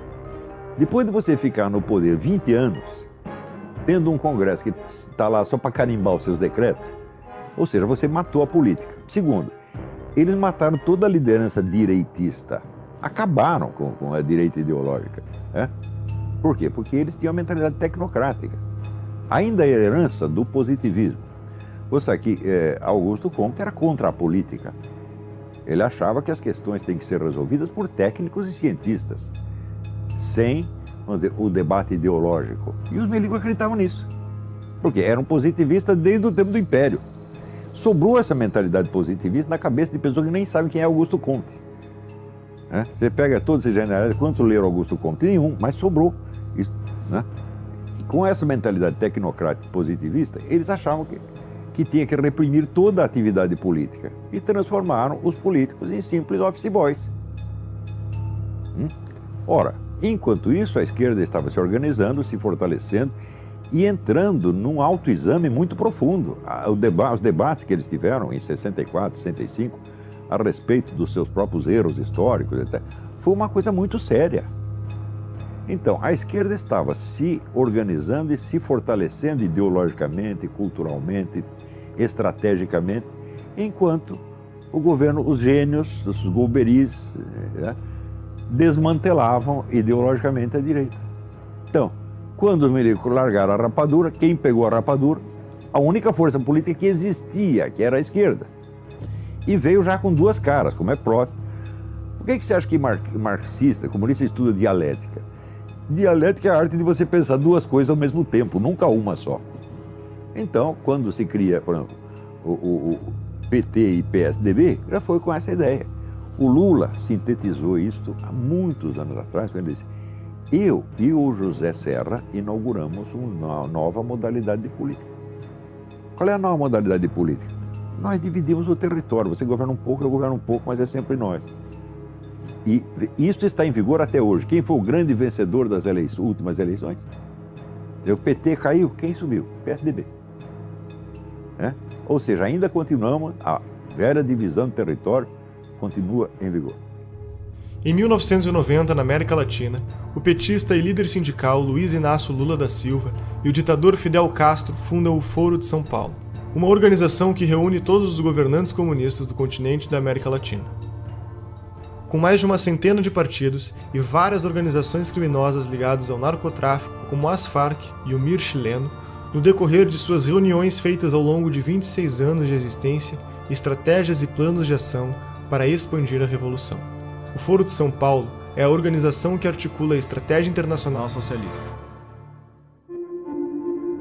Depois de você ficar no poder 20 anos, tendo um Congresso que está lá só para carimbar os seus decretos, ou seja, você matou a política. Segundo, eles mataram toda a liderança direitista, acabaram com a direita ideológica. Por quê? Porque eles tinham uma mentalidade tecnocrática. Ainda a herança do positivismo. Você sabe que Augusto Comte era contra a política. Ele achava que as questões têm que ser resolvidas por técnicos e cientistas, sem, vamos dizer, o debate ideológico. E os milicos acreditavam nisso, porque eram positivistas desde o tempo do Império. Sobrou essa mentalidade positivista na cabeça de pessoas que nem sabem quem é Augusto Comte. Você pega todos esses generais, quantos leram Augusto Comte? Nenhum, mas sobrou isso. E com essa mentalidade tecnocrática positivista, eles achavam que tinha que reprimir toda a atividade política e transformaram os políticos em simples office boys. Ora, enquanto isso, a esquerda estava se organizando, se fortalecendo e entrando num autoexame muito profundo. Os debates que eles tiveram em 64, 65, a respeito dos seus próprios erros históricos, etc., foi uma coisa muito séria. Então, a esquerda estava se organizando e se fortalecendo ideologicamente, culturalmente, estrategicamente, enquanto o governo, os gênios, os golberis, desmantelavam ideologicamente a direita. Então, quando os milicos largaram a rapadura, quem pegou a rapadura? A única força política que existia, que era a esquerda. E veio já com duas caras, como é próprio. Por que você acha que marxista, comunista, estuda dialética? Dialética é a arte de você pensar duas coisas ao mesmo tempo, nunca uma só. Então, quando se cria, por exemplo, o PT e PSDB, já foi com essa ideia. O Lula sintetizou isto há muitos anos atrás, quando ele disse: eu e o José Serra inauguramos uma nova modalidade de política. Qual é a nova modalidade de política? Nós dividimos o território. Você governa um pouco, eu governo um pouco, mas é sempre nós. E isso está em vigor até hoje. Quem foi o grande vencedor das últimas eleições? O PT caiu, quem subiu? PSDB. né? Ou seja, ainda continuamos, a velha divisão do território continua em vigor. Em 1990, na América Latina, o petista e líder sindical Luiz Inácio Lula da Silva e o ditador Fidel Castro fundam o Foro de São Paulo, uma organização que reúne todos os governantes comunistas do continente da América Latina. Com mais de uma centena de partidos e várias organizações criminosas ligadas ao narcotráfico, como as Farc e o MIR chileno, no decorrer de suas reuniões feitas ao longo de 26 anos de existência, estratégias e planos de ação para expandir a revolução. O Foro de São Paulo é a organização que articula a estratégia internacional socialista.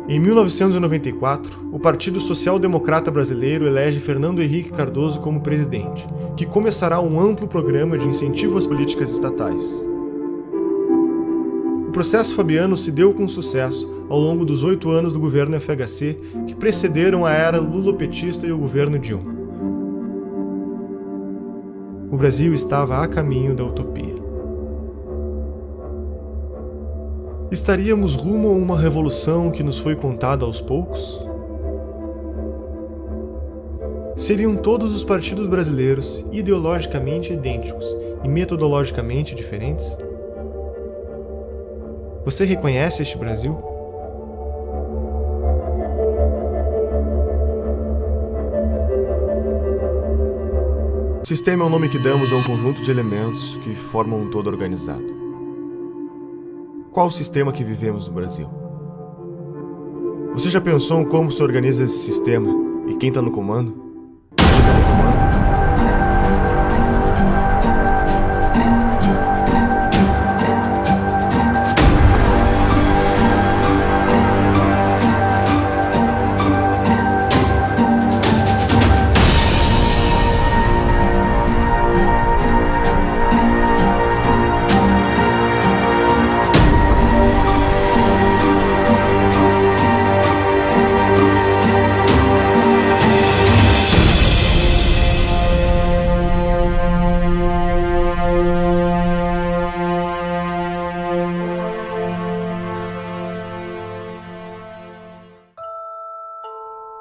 Em 1994, o Partido Social Democrata Brasileiro elege Fernando Henrique Cardoso como presidente, que começará um amplo programa de incentivo às políticas estatais. O processo fabiano se deu com sucesso ao longo dos 8 anos do governo FHC que precederam a era lulopetista e o governo Dilma. O Brasil estava a caminho da utopia. Estaríamos rumo a uma revolução que nos foi contada aos poucos? Seriam todos os partidos brasileiros ideologicamente idênticos e metodologicamente diferentes? Você reconhece este Brasil? Sistema é o nome que damos a um conjunto de elementos que formam um todo organizado. Qual o sistema que vivemos no Brasil? Você já pensou em como se organiza esse sistema e quem está no comando?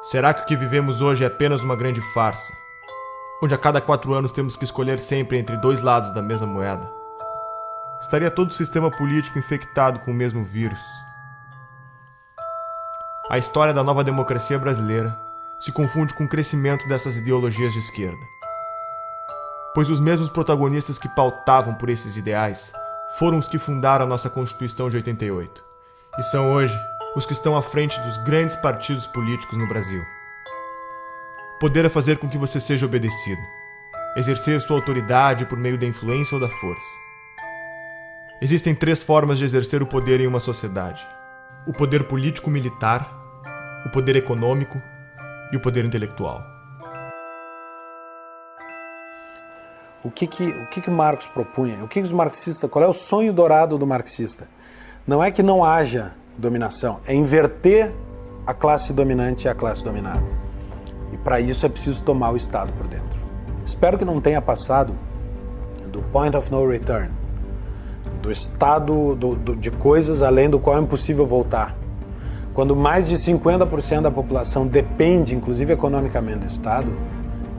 Será que o que vivemos hoje é apenas uma grande farsa, onde a cada 4 anos temos que escolher sempre entre 2 lados da mesma moeda? Estaria todo o sistema político infectado com o mesmo vírus? A história da nova democracia brasileira se confunde com o crescimento dessas ideologias de esquerda, pois os mesmos protagonistas que pautavam por esses ideais foram os que fundaram a nossa Constituição de 88, e são hoje os que estão à frente dos grandes partidos políticos no Brasil. Poder é fazer com que você seja obedecido, exercer sua autoridade por meio da influência ou da força. Existem 3 formas de exercer o poder em uma sociedade: o poder político-militar, o poder econômico e o poder intelectual. O que Marx propunha? O que os marxistas? Qual é o sonho dourado do marxista? Não é que não haja dominação, é inverter a classe dominante e a classe dominada. E para isso é preciso tomar o Estado por dentro. Espero que não tenha passado do point of no return, do estado de coisas além do qual é impossível voltar. Quando mais de 50% da população depende, inclusive economicamente, do Estado,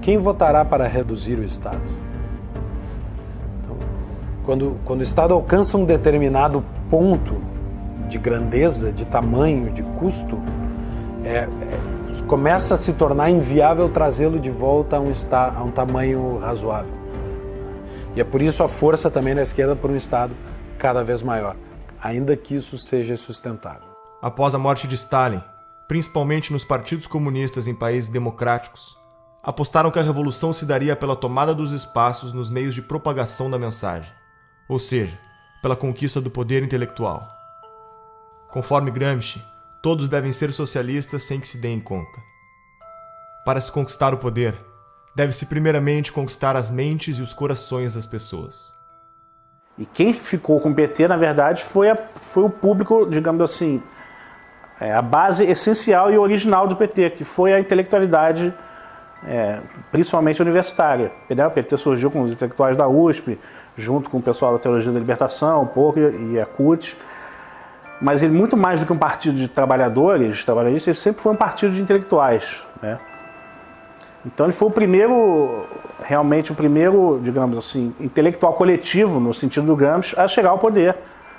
quem votará para reduzir o Estado? Então, quando o Estado alcança um determinado ponto de grandeza, de tamanho, de custo, começa a se tornar inviável trazê-lo de volta a um tamanho razoável. E é por isso a força também da esquerda por um Estado cada vez maior, ainda que isso seja sustentável. Após a morte de Stalin, principalmente nos partidos comunistas em países democráticos, apostaram que a revolução se daria pela tomada dos espaços nos meios de propagação da mensagem, ou seja, pela conquista do poder intelectual. Conforme Gramsci, todos devem ser socialistas sem que se deem conta. Para se conquistar o poder, deve-se primeiramente conquistar as mentes e os corações das pessoas. E quem ficou com o PT, na verdade, foi o público, digamos assim, a base essencial e original do PT, que foi a intelectualidade, principalmente universitária. O PT surgiu com os intelectuais da USP, junto com o pessoal da Teologia da Libertação, um pouco, e a CUT. Mas ele, muito mais do que um partido de trabalhadores, ele sempre foi um partido de intelectuais, né? Então ele foi realmente o primeiro, digamos assim, intelectual coletivo, no sentido do Gramsci, a chegar ao poder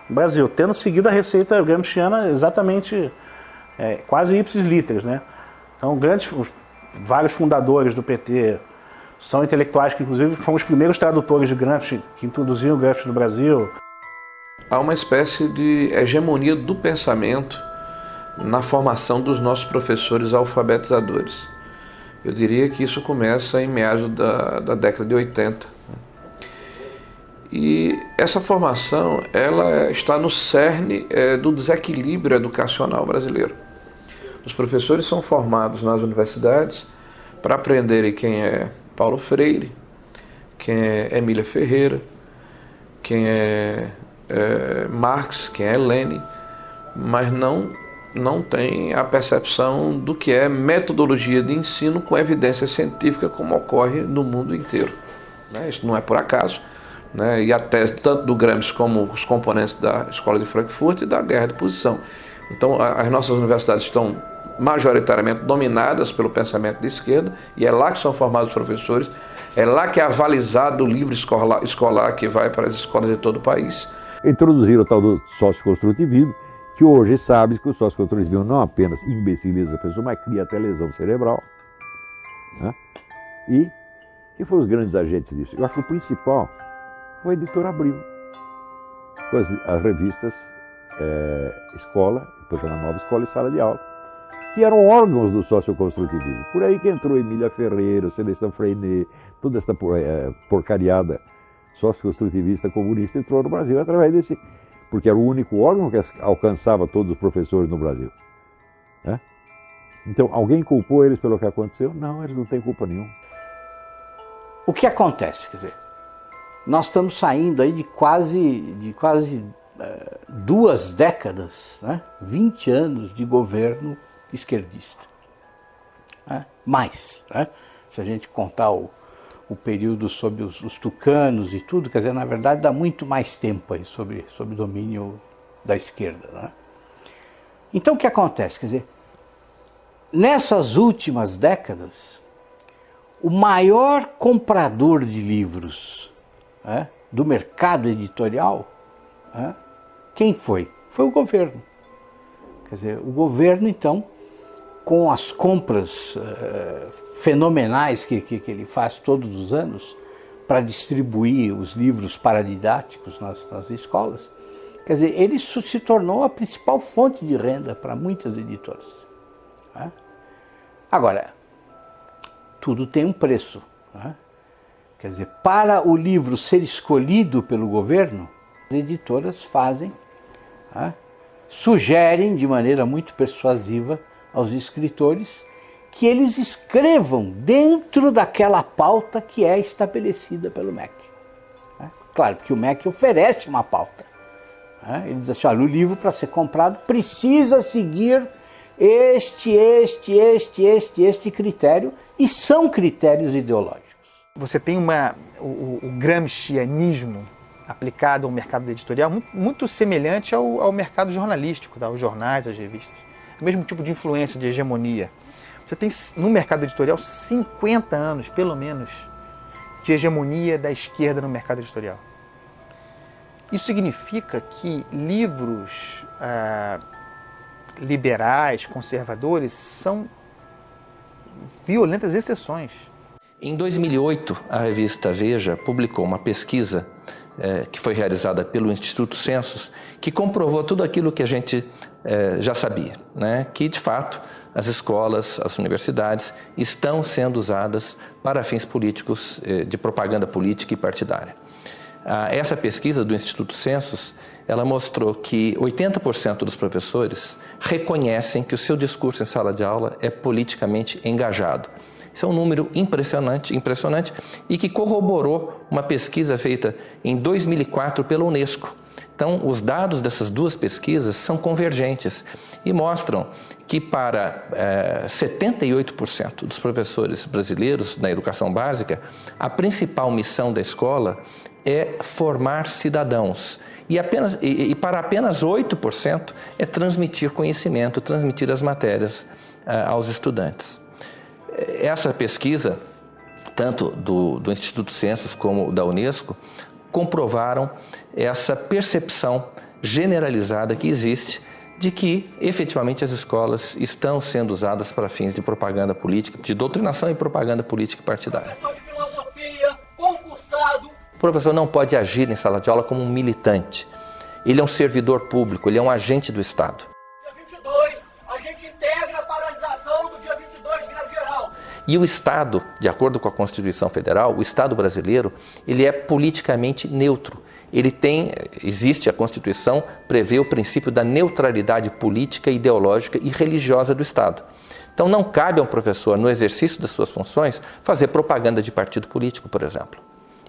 no Brasil, tendo seguido a receita gramsciana exatamente, quase ipsis literis, né? Então vários fundadores do PT são intelectuais que, inclusive, foram os primeiros tradutores de Gramsci, que introduziram o Gramsci no Brasil. Há uma espécie de hegemonia do pensamento na formação dos nossos professores alfabetizadores. Eu diria que isso começa em meados da década de 80. E essa formação ela está no cerne do desequilíbrio educacional brasileiro. Os professores são formados nas universidades para aprenderem quem é Paulo Freire, quem é Emília Ferreira, quem é Marx, quem é Lenin, mas não tem a percepção do que é metodologia de ensino com evidência científica, como ocorre no mundo inteiro. Isso não é por acaso. E a tese tanto do Gramsci como os componentes da Escola de Frankfurt e da Guerra de Posição. Então, as nossas universidades estão majoritariamente dominadas pelo pensamento de esquerda, e é lá que são formados os professores, é lá que é avalizado o livro escolar que vai para as escolas de todo o país. Introduziram o tal do sócio-construtivismo, que hoje sabe que o sócio-construtivismo não apenas imbeciliza a pessoa, mas cria até lesão cerebral. Né? E quem foram os grandes agentes disso? Eu acho que o principal foi a editora Abril, com as revistas Escola, depois a Nova Escola e Sala de Aula, que eram órgãos do socioconstrutivismo. Por aí que entrou Emília Ferreira, Celestin Freinet, toda essa porcariada socioconstrutivista comunista entrou no Brasil através desse, porque era o único órgão que alcançava todos os professores no Brasil. Né? Então, alguém culpou eles pelo que aconteceu? Não, eles não têm culpa nenhuma. O que acontece? Quer dizer, nós estamos saindo aí de quase 2 décadas, né? 20 anos de governo esquerdista. Né? Mais, né? Se a gente contar o período sob os tucanos e tudo, quer dizer, na verdade dá muito mais tempo aí sobre domínio da esquerda. Né? Então o que acontece? Quer dizer, nessas últimas décadas, o maior comprador de livros, né, do mercado editorial, né, quem foi? Foi o governo. Quer dizer, o governo, então, com as compras fenomenais que ele faz todos os anos para distribuir os livros paradidáticos nas escolas, quer dizer, ele se tornou a principal fonte de renda para muitas editoras. Né? Agora, tudo tem um preço. Né? Quer dizer, para o livro ser escolhido pelo governo, as editoras fazem, né, sugerem de maneira muito persuasiva aos escritores que eles escrevam dentro daquela pauta que é estabelecida pelo MEC. Né? Claro, porque o MEC oferece uma pauta. Né? Ele diz assim, olha, o livro para ser comprado precisa seguir este critério, e são critérios ideológicos. Você tem o gramscianismo aplicado ao mercado editorial muito semelhante ao mercado jornalístico, aos jornais, às revistas. O mesmo tipo de influência, de hegemonia. Você tem no mercado editorial 50 anos, pelo menos, de hegemonia da esquerda no mercado editorial. Isso significa que livros liberais, conservadores, são violentas exceções. Em 2008, a revista Veja publicou uma pesquisa que foi realizada pelo Instituto Census, que comprovou tudo aquilo que a gente já sabia, né? Que, de fato, as escolas, as universidades estão sendo usadas para fins políticos, de propaganda política e partidária. Essa pesquisa do Instituto Census, ela mostrou que 80% dos professores reconhecem que o seu discurso em sala de aula é politicamente engajado. Isso é um número impressionante e que corroborou uma pesquisa feita em 2004 pela Unesco. Então, os dados dessas duas pesquisas são convergentes e mostram que para 78% dos professores brasileiros na educação básica, a principal missão da escola é formar cidadãos. E para apenas 8% é transmitir conhecimento, transmitir as matérias aos estudantes. Essa pesquisa, tanto do Instituto Census como da Unesco, comprovaram essa percepção generalizada que existe de que, efetivamente, as escolas estão sendo usadas para fins de propaganda política, de doutrinação e propaganda política partidária. Professor de filosofia, concursado. O professor não pode agir em sala de aula como um militante. Ele é um servidor público, ele é um agente do Estado. Dia 22, a gente integra a paralisação do dia 22 de greve geral. E o Estado, de acordo com a Constituição Federal, o Estado brasileiro, ele é politicamente neutro. Existe a Constituição, prevê o princípio da neutralidade política, ideológica e religiosa do Estado. Então não cabe ao professor, no exercício das suas funções, fazer propaganda de partido político, por exemplo.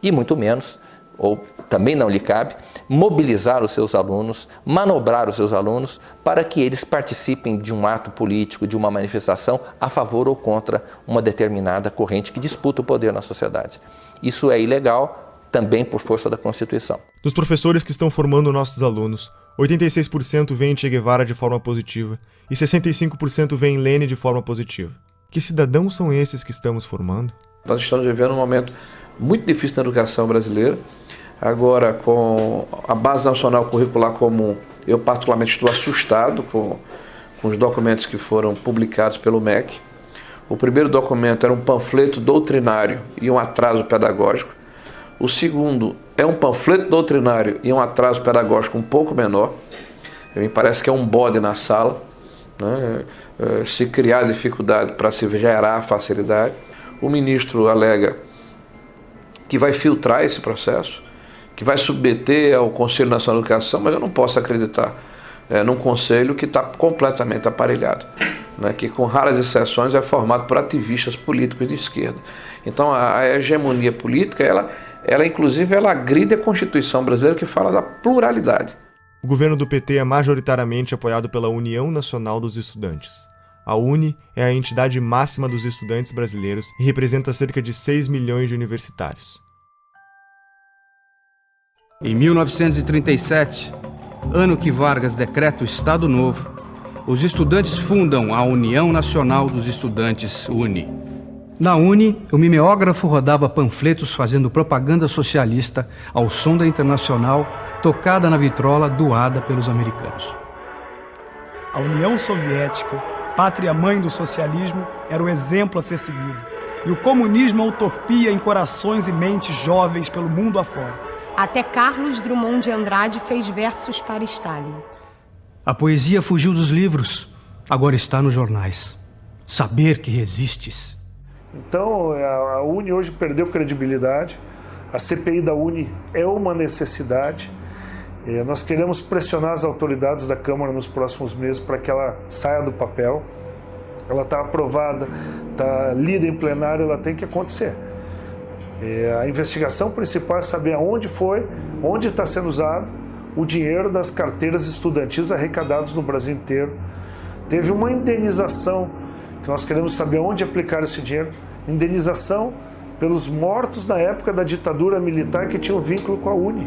E muito menos, ou também não lhe cabe, mobilizar os seus alunos, manobrar os seus alunos para que eles participem de um ato político, de uma manifestação a favor ou contra uma determinada corrente que disputa o poder na sociedade. Isso é ilegal, também por força da Constituição. Dos professores que estão formando nossos alunos, 86% veem Che Guevara de forma positiva e 65% veem Lênin de forma positiva. Que cidadãos são esses que estamos formando? Nós estamos vivendo um momento muito difícil na educação brasileira. Agora, com a Base Nacional Curricular Comum, eu particularmente estou assustado com os documentos que foram publicados pelo MEC. O primeiro documento era um panfleto doutrinário e um atraso pedagógico. O segundo é um panfleto doutrinário e um atraso pedagógico um pouco menor. Me parece que é um bode na sala, né? Se criar dificuldade para se gerar facilidade. O ministro alega que vai filtrar esse processo, que vai submeter ao Conselho Nacional de Educação, mas eu não posso acreditar num conselho que está completamente aparelhado, né, que com raras exceções é formado por ativistas políticos de esquerda. Então a hegemonia política, ela inclusive agride a Constituição brasileira, que fala da pluralidade. O governo do PT é majoritariamente apoiado pela União Nacional dos Estudantes. A UNE é a entidade máxima dos estudantes brasileiros e representa cerca de 6 milhões de universitários. Em 1937, ano que Vargas decreta o Estado Novo, os estudantes fundam a União Nacional dos Estudantes, UNE. Na UNE, o mimeógrafo rodava panfletos fazendo propaganda socialista ao som da Internacional, tocada na vitrola doada pelos americanos. A União Soviética, pátria-mãe do socialismo, era o exemplo a ser seguido. E o comunismo a utopia em corações e mentes jovens pelo mundo afora. Até Carlos Drummond de Andrade fez versos para Stalin. A poesia fugiu dos livros, agora está nos jornais. Saber que resistes. Então, a UNE hoje perdeu credibilidade. A CPI da UNE é uma necessidade. Nós queremos pressionar as autoridades da Câmara nos próximos meses para que ela saia do papel. Ela está aprovada, está lida em plenário, ela tem que acontecer. A investigação principal é saber aonde foi, onde está sendo usado o dinheiro das carteiras estudantis arrecadados no Brasil inteiro. Teve uma indenização, que nós queremos saber onde aplicar esse dinheiro. Indenização pelos mortos na época da ditadura militar que tinham vínculo com a UNE.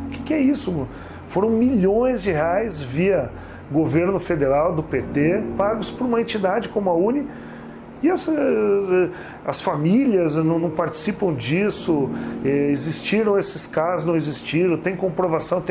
O que é isso? Foram milhões de reais via governo federal do PT, pagos por uma entidade como a UNE. E as famílias não participam disso, existiram esses casos, não existiram, tem comprovação,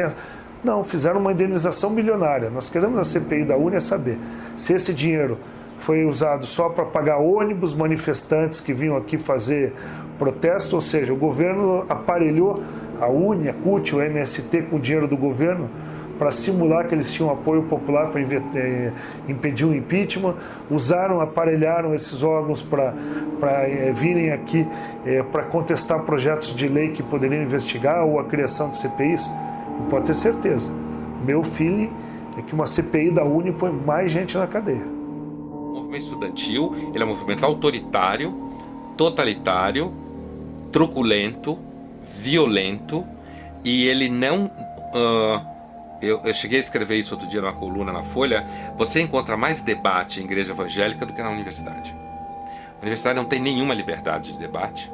não, fizeram uma indenização milionária. Nós queremos na CPI da UNE saber se esse dinheiro foi usado só para pagar ônibus, manifestantes que vinham aqui fazer protesto, ou seja, o governo aparelhou a UNE, a CUT, o MST com o dinheiro do governo para simular que eles tinham apoio popular para impedir o impeachment, aparelharam esses órgãos para virem aqui para contestar projetos de lei que poderiam investigar ou a criação de CPIs. Pode ter certeza. Meu feeling é que uma CPI da UNE põe mais gente na cadeia. O movimento estudantil ele é um movimento autoritário, totalitário, truculento, violento, e ele não... Eu cheguei a escrever isso outro dia numa coluna na Folha. Você encontra mais debate em igreja evangélica do que na universidade. A universidade não tem nenhuma liberdade de debate.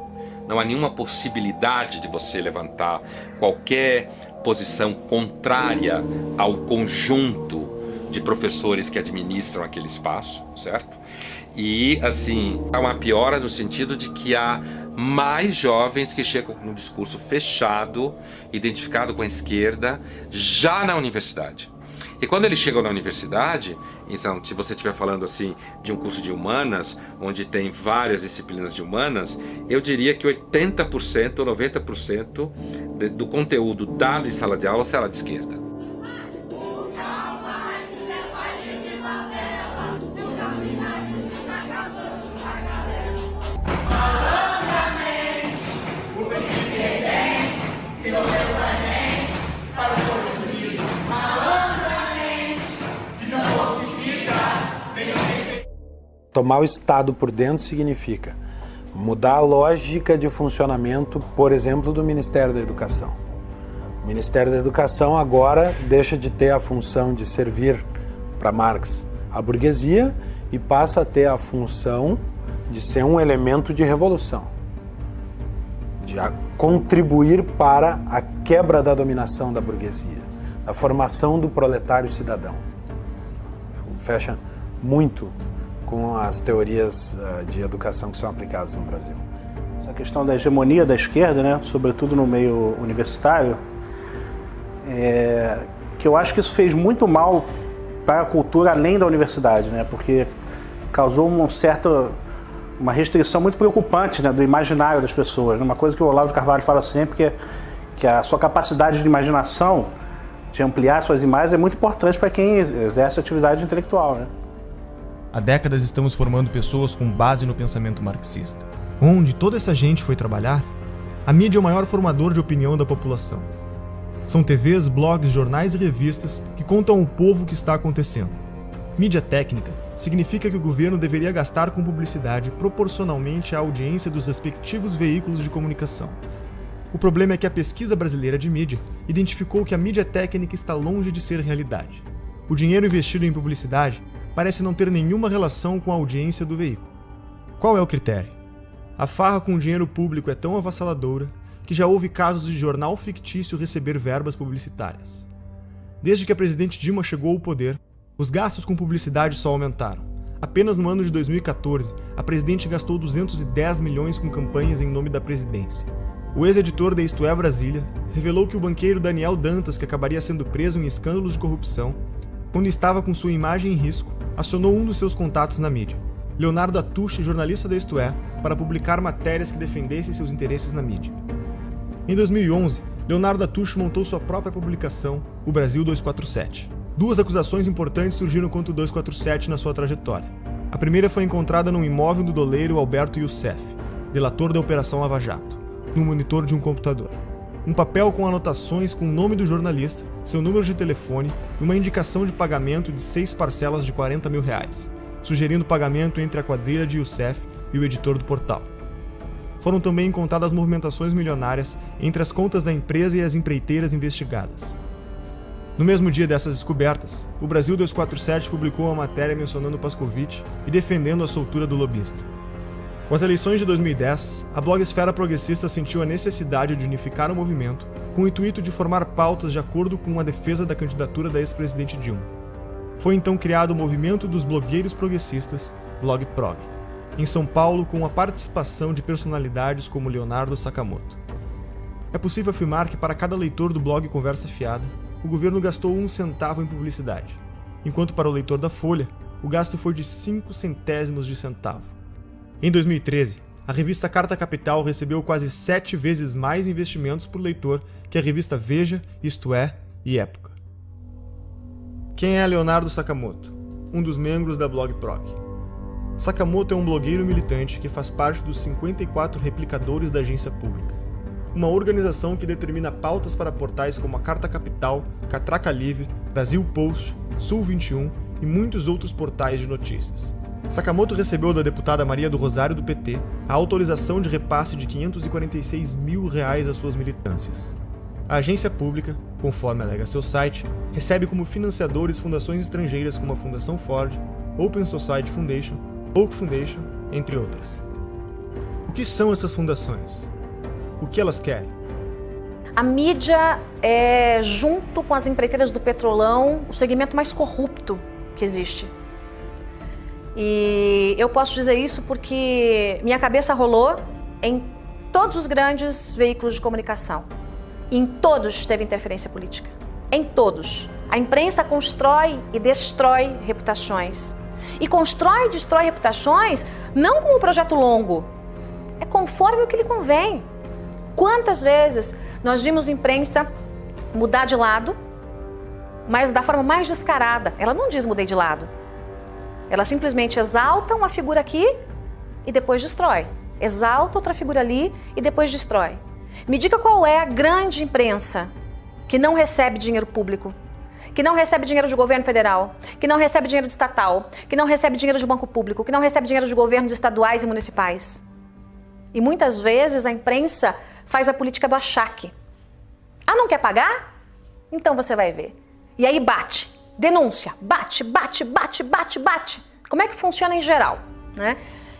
não há nenhuma possibilidade de você levantar qualquer posição contrária ao conjunto de professores que administram aquele espaço, certo? E, assim, há uma piora no sentido de que há mais jovens que chegam no discurso fechado, identificado com a esquerda, já na universidade. E quando eles chegam na universidade, então, se você estiver falando assim de um curso de humanas, onde tem várias disciplinas de humanas, eu diria que 80% ou 90% do conteúdo dado em sala de aula será de esquerda. Tomar o Estado por dentro significa mudar a lógica de funcionamento, por exemplo, do Ministério da Educação. O Ministério da Educação agora deixa de ter a função de servir para Marx a burguesia e passa a ter a função de ser um elemento de revolução, de contribuir para a quebra da dominação da burguesia, da formação do proletário cidadão. Fecha muito com as teorias de educação que são aplicadas no Brasil. Essa questão da hegemonia da esquerda, né, sobretudo no meio universitário, que eu acho que isso fez muito mal para a cultura além da universidade, né, porque causou uma restrição muito preocupante, né, do imaginário das pessoas. Uma coisa que o Olavo de Carvalho fala sempre, que a sua capacidade de imaginação, de ampliar suas imagens, é muito importante para quem exerce atividade intelectual, né? Há décadas estamos formando pessoas com base no pensamento marxista. Onde toda essa gente foi trabalhar? A mídia é o maior formador de opinião da população. São TVs, blogs, jornais e revistas que contam ao povo o que está acontecendo. Mídia técnica significa que o governo deveria gastar com publicidade proporcionalmente à audiência dos respectivos veículos de comunicação. O problema é que a pesquisa brasileira de mídia identificou que a mídia técnica está longe de ser realidade. O dinheiro investido em publicidade parece não ter nenhuma relação com a audiência do veículo. Qual é o critério? A farra com o dinheiro público é tão avassaladora que já houve casos de jornal fictício receber verbas publicitárias. Desde que a presidente Dilma chegou ao poder, os gastos com publicidade só aumentaram. Apenas no ano de 2014, a presidente gastou 210 milhões com campanhas em nome da presidência. O ex-editor da Isto É Brasília revelou que o banqueiro Daniel Dantas, que acabaria sendo preso em escândalos de corrupção, quando estava com sua imagem em risco, acionou um dos seus contatos na mídia, Leonardo Atush, jornalista da Isto É, para publicar matérias que defendessem seus interesses na mídia. Em 2011, Leonardo Atush montou sua própria publicação, o Brasil 247. Duas acusações importantes surgiram contra o 247 na sua trajetória. A primeira foi encontrada num imóvel do doleiro Alberto Youssef, delator da Operação Lava Jato, no monitor de um computador. Um papel com anotações com o nome do jornalista, seu número de telefone e uma indicação de pagamento de 6 parcelas de R$40 mil, sugerindo pagamento entre a quadrilha de Youssef e o editor do portal. Foram também encontradas movimentações milionárias entre as contas da empresa e as empreiteiras investigadas. No mesmo dia dessas descobertas, o Brasil 247 publicou uma matéria mencionando Pascovitch e defendendo a soltura do lobista. Com as eleições de 2010, a blogosfera progressista sentiu a necessidade de unificar o movimento com o intuito de formar pautas de acordo com a defesa da candidatura da ex-presidente Dilma. Foi então criado o Movimento dos Blogueiros Progressistas, BlogProg, em São Paulo, com a participação de personalidades como Leonardo Sakamoto. É possível afirmar que para cada leitor do blog Conversa Fiada, o governo gastou 1 centavo em publicidade, enquanto para o leitor da Folha, o gasto foi de 5 centésimos de centavo. Em 2013, a revista Carta Capital recebeu quase 7 vezes mais investimentos por leitor que a revista Veja, Isto É e Época. Quem é Leonardo Sakamoto? Um dos membros da BlogProg. Sakamoto é um blogueiro militante que faz parte dos 54 replicadores da Agência Pública, uma organização que determina pautas para portais como a Carta Capital, Catraca Livre, Brasil Post, Sul 21 e muitos outros portais de notícias. Sakamoto recebeu da deputada Maria do Rosário do PT a autorização de repasse de R$546 mil às suas militâncias. A agência pública, conforme alega seu site, recebe como financiadores fundações estrangeiras como a Fundação Ford, Open Society Foundation, Oak Foundation, entre outras. O que são essas fundações? O que elas querem? A mídia é, junto com as empreiteiras do petrolão, o segmento mais corrupto que existe. E eu posso dizer isso porque minha cabeça rolou em todos os grandes veículos de comunicação. Em todos teve interferência política. Em todos. A imprensa constrói e destrói reputações. E constrói e destrói reputações não com um projeto longo. É conforme o que lhe convém. Quantas vezes nós vimos imprensa mudar de lado, mas da forma mais descarada. Ela não diz mudei de lado. Ela simplesmente exalta uma figura aqui e depois destrói. Exalta outra figura ali e depois destrói. Me diga qual é a grande imprensa que não recebe dinheiro público, que não recebe dinheiro de governo federal, que não recebe dinheiro de estatal, que não recebe dinheiro de banco público, que não recebe dinheiro de governos estaduais e municipais. E muitas vezes a imprensa faz a política do achaque. Ah, não quer pagar? Então você vai ver. E aí bate, denúncia, bate. Como é que funciona em geral, né?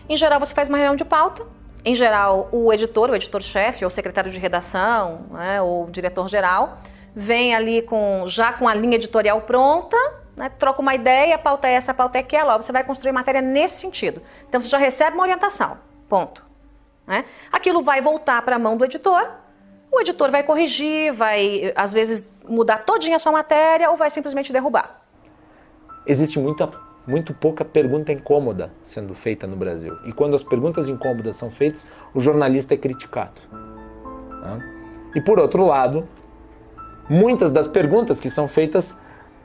Em geral você faz uma reunião de pauta, em geral o editor-chefe, ou secretário de redação, né, ou diretor-geral, vem ali já com a linha editorial pronta, né, troca uma ideia, a pauta é essa, a pauta é aquela, ó, você vai construir matéria nesse sentido. Então você já recebe uma orientação, ponto. Né? Aquilo vai voltar para a mão do editor, o editor vai corrigir, vai às vezes mudar todinha a sua matéria ou vai simplesmente derrubar. Existe muito pouca pergunta incômoda sendo feita no Brasil. E quando as perguntas incômodas são feitas, o jornalista é criticado. Né? E por outro lado, muitas das perguntas que são feitas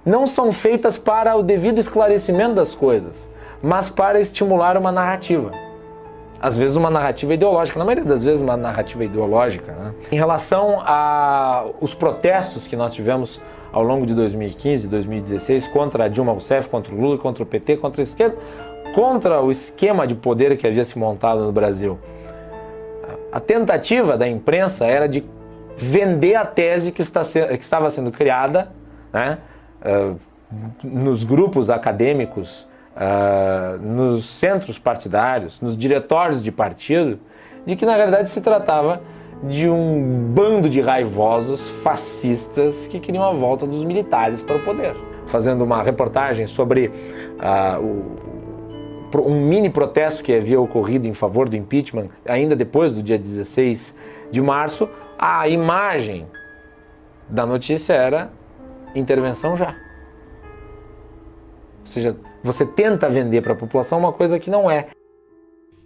não são feitas para o devido esclarecimento das coisas, mas para estimular uma narrativa. Às vezes uma narrativa ideológica, na maioria das vezes uma narrativa ideológica. Né? Em relação aos protestos que nós tivemos ao longo de 2015 e 2016 contra a Dilma Rousseff, contra o Lula, contra o PT, contra a esquerda, contra o esquema de poder que havia se montado no Brasil. A tentativa da imprensa era de vender a tese que estava sendo criada, né, nos grupos acadêmicos, nos centros partidários, nos diretórios de partido, de que na verdade se tratava de um bando de raivosos fascistas que queriam a volta dos militares para o poder. Fazendo uma reportagem sobre um mini protesto que havia ocorrido em favor do impeachment, ainda depois do dia 16 de março, a imagem da notícia era intervenção já. Ou seja, você tenta vender para a população uma coisa que não é.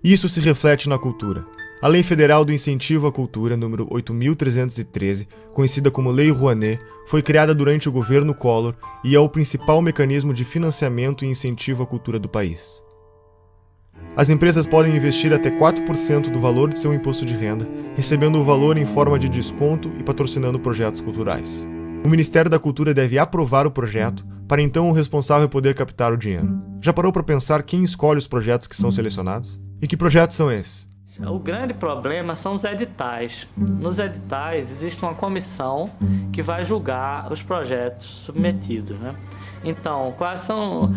Isso se reflete na cultura. A Lei Federal do Incentivo à Cultura, número 8.313, conhecida como Lei Rouanet, foi criada durante o governo Collor e é o principal mecanismo de financiamento e incentivo à cultura do país. As empresas podem investir até 4% do valor de seu imposto de renda, recebendo o valor em forma de desconto e patrocinando projetos culturais. O Ministério da Cultura deve aprovar o projeto, para então o responsável poder captar o dinheiro. Já parou para pensar quem escolhe os projetos que são selecionados? E que projetos são esses? O grande problema são os editais. Nos editais existe uma comissão que vai julgar os projetos submetidos, né? Então, quais são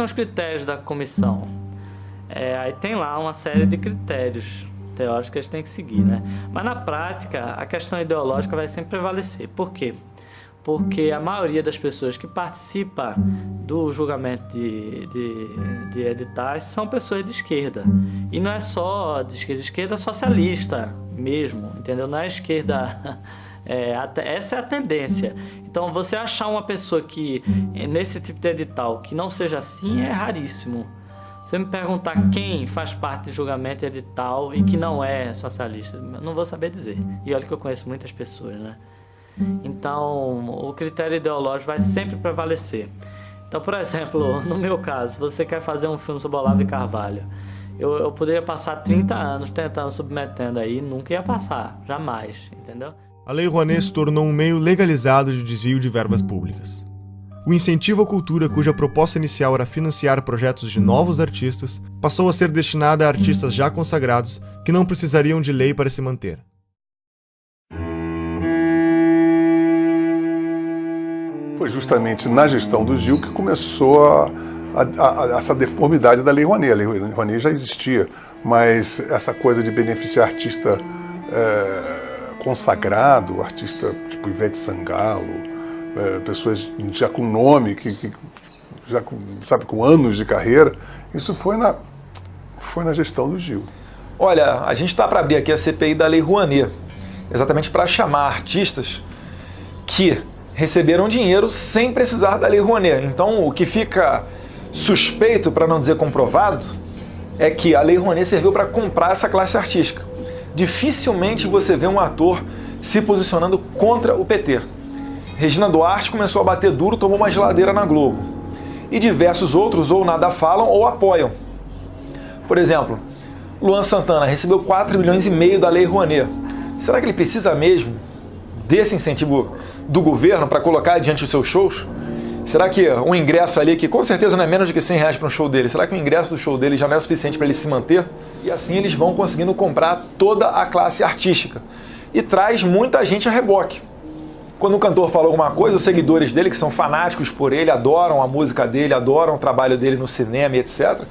os critérios da comissão? Aí tem lá uma série de critérios teóricos que eles têm que seguir, né? Mas na prática, a questão ideológica vai sempre prevalecer. Por quê? Porque a maioria das pessoas que participa do julgamento de editais são pessoas de esquerda. E não é só de esquerda socialista mesmo, entendeu? Não é esquerda... essa é a tendência. Então, você achar uma pessoa que, nesse tipo de edital, que não seja assim, é raríssimo. Você me perguntar quem faz parte de julgamento edital e que não é socialista, eu não vou saber dizer. E olha que eu conheço muitas pessoas, né? Então, o critério ideológico vai sempre prevalecer. Então, por exemplo, no meu caso, se você quer fazer um filme sobre Olavo de Carvalho, eu poderia passar 30 anos tentando, submetendo aí, e nunca ia passar, jamais, entendeu? A Lei Rouanet se tornou um meio legalizado de desvio de verbas públicas. O incentivo à cultura, cuja proposta inicial era financiar projetos de novos artistas, passou a ser destinada a artistas já consagrados que não precisariam de lei para se manter. Foi justamente na gestão do Gil que começou essa deformidade da Lei Rouanet. A Lei Rouanet já existia, mas essa coisa de beneficiar artista consagrado, artista tipo Ivete Sangalo, pessoas já com nome, que já com anos de carreira. Isso foi na gestão do Gil. Olha, a gente está para abrir aqui a CPI da Lei Rouanet, exatamente para chamar artistas que receberam dinheiro sem precisar da Lei Rouanet. Então, o que fica suspeito, para não dizer comprovado, é que a Lei Rouanet serviu para comprar essa classe artística. Dificilmente você vê um ator se posicionando contra o PT. Regina Duarte começou a bater duro, tomou uma geladeira na Globo. E diversos outros ou nada falam ou apoiam. Por exemplo, Luan Santana recebeu 4,5 milhões da Lei Rouanet. Será que ele precisa mesmo desse incentivo do governo para colocar adiante os seus shows? Será que um ingresso ali, que com certeza não é menos de que R$100 para um show dele, será que o ingresso do show dele já não é suficiente para ele se manter? E assim eles vão conseguindo comprar toda a classe artística. E traz muita gente a reboque. Quando o cantor fala alguma coisa, os seguidores dele, que são fanáticos por ele, adoram a música dele, adoram o trabalho dele no cinema, etc.,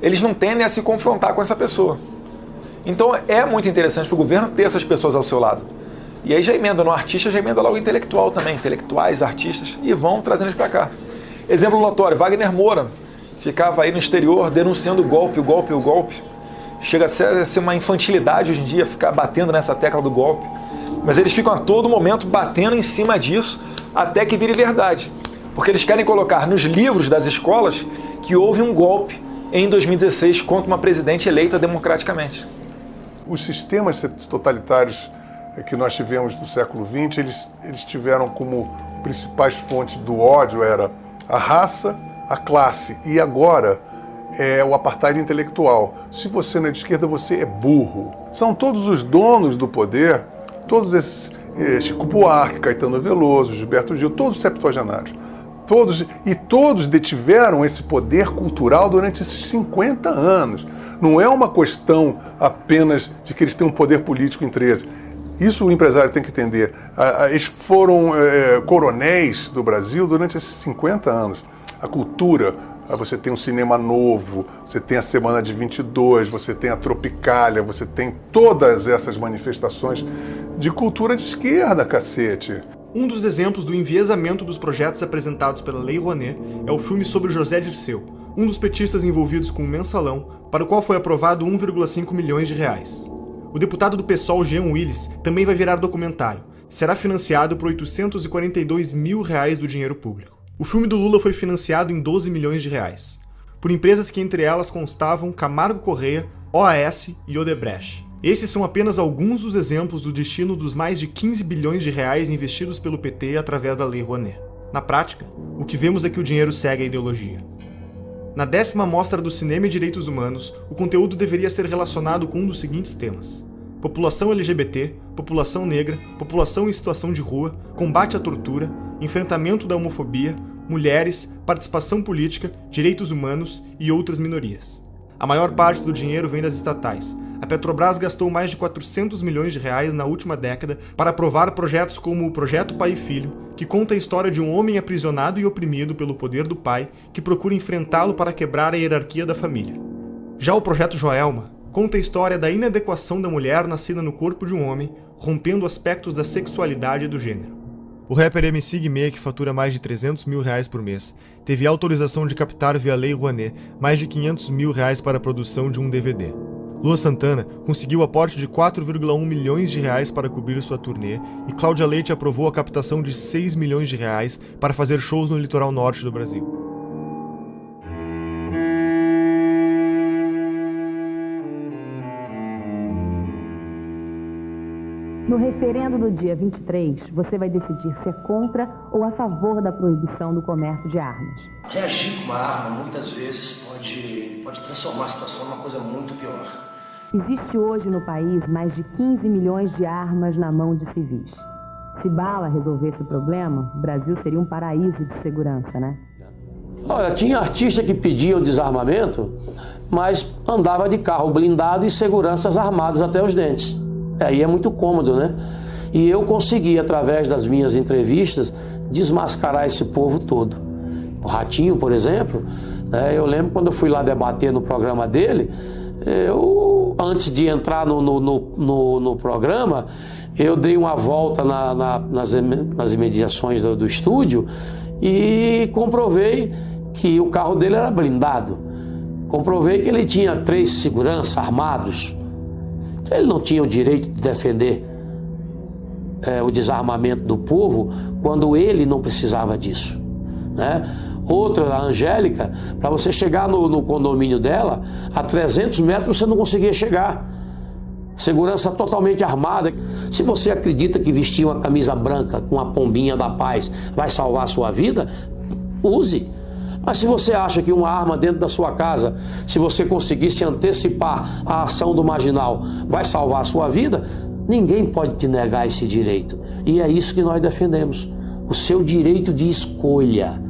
eles não tendem a se confrontar com essa pessoa. Então é muito interessante para o governo ter essas pessoas ao seu lado. E aí já emenda no artista, já emenda logo intelectual também, intelectuais, artistas, e vão trazendo eles para cá. Exemplo notório, Wagner Moura ficava aí no exterior denunciando o golpe. Chega a ser uma infantilidade hoje em dia ficar batendo nessa tecla do golpe. Mas eles ficam a todo momento batendo em cima disso até que vire verdade. Porque eles querem colocar nos livros das escolas que houve um golpe em 2016 contra uma presidente eleita democraticamente. Os sistemas totalitários que nós tivemos no século XX, eles tiveram como principais fontes do ódio era a raça, a classe e agora é o apartheid intelectual. Se você não é de esquerda, você é burro. São todos os donos do poder, todos esses, Chico Buarque, Caetano Veloso, Gilberto Gil, todos septuagenários. Todos detiveram esse poder cultural durante esses 50 anos. Não é uma questão apenas de que eles têm um poder político em 13. Isso o empresário tem que entender. Eles foram coronéis do Brasil durante esses 50 anos. A cultura, você tem um cinema novo, você tem a Semana de 22, você tem a Tropicália, você tem todas essas manifestações de cultura de esquerda, cacete. Um dos exemplos do enviesamento dos projetos apresentados pela Lei Rouanet é o filme sobre José Dirceu, um dos petistas envolvidos com o Mensalão, para o qual foi aprovado 1,5 milhões de reais. O deputado do PSOL, Jean Willis, também vai virar documentário. Será financiado por 842 mil reais do dinheiro público. O filme do Lula foi financiado em 12 milhões de reais, por empresas que entre elas constavam Camargo Corrêa, OAS e Odebrecht. Esses são apenas alguns dos exemplos do destino dos mais de 15 bilhões de reais investidos pelo PT através da Lei Rouanet. Na prática, o que vemos é que o dinheiro segue a ideologia. Na 10ª Mostra do Cinema e Direitos Humanos, o conteúdo deveria ser relacionado com um dos seguintes temas: população LGBT, população negra, população em situação de rua, combate à tortura, enfrentamento da homofobia, mulheres, participação política, direitos humanos e outras minorias. A maior parte do dinheiro vem das estatais. A Petrobras gastou mais de 400 milhões de reais na última década para aprovar projetos como o Projeto Pai e Filho, que conta a história de um homem aprisionado e oprimido pelo poder do pai que procura enfrentá-lo para quebrar a hierarquia da família. Já o Projeto Joelma conta a história da inadequação da mulher nascida no corpo de um homem, rompendo aspectos da sexualidade e do gênero. O rapper MC Guimê, que fatura mais de 300 mil reais por mês, teve autorização de captar via Lei Rouanet mais de 500 mil reais para a produção de um DVD. Luan Santana conseguiu aporte de 4,1 milhões de reais para cobrir sua turnê e Cláudia Leite aprovou a captação de 6 milhões de reais para fazer shows no litoral norte do Brasil. No referendo do dia 23, você vai decidir se é contra ou a favor da proibição do comércio de armas. Reagir com uma arma, muitas vezes, pode transformar a situação numa coisa muito pior. Existe hoje no país mais de 15 milhões de armas na mão de civis. Se bala resolvesse o problema, o Brasil seria um paraíso de segurança, né? Olha, tinha artista que pedia o desarmamento, mas andava de carro blindado e seguranças armados até os dentes. Aí é muito cômodo, né? E eu consegui, através das minhas entrevistas, desmascarar esse povo todo. O Ratinho, por exemplo, eu lembro quando eu fui lá debater no programa dele, Antes de entrar no programa, eu dei uma volta nas imediações do estúdio e comprovei que o carro dele era blindado. Comprovei que ele tinha 3 seguranças armados. Ele não tinha o direito de defender o desarmamento do povo quando ele não precisava disso, né? Outra, a Angélica, para você chegar no condomínio dela, a 300 metros você não conseguia chegar. Segurança totalmente armada. Se você acredita que vestir uma camisa branca com a pombinha da paz vai salvar a sua vida, use. Mas se você acha que uma arma dentro da sua casa, se você conseguir se antecipar à ação do marginal, vai salvar a sua vida, ninguém pode te negar esse direito. E é isso que nós defendemos. O seu direito de escolha.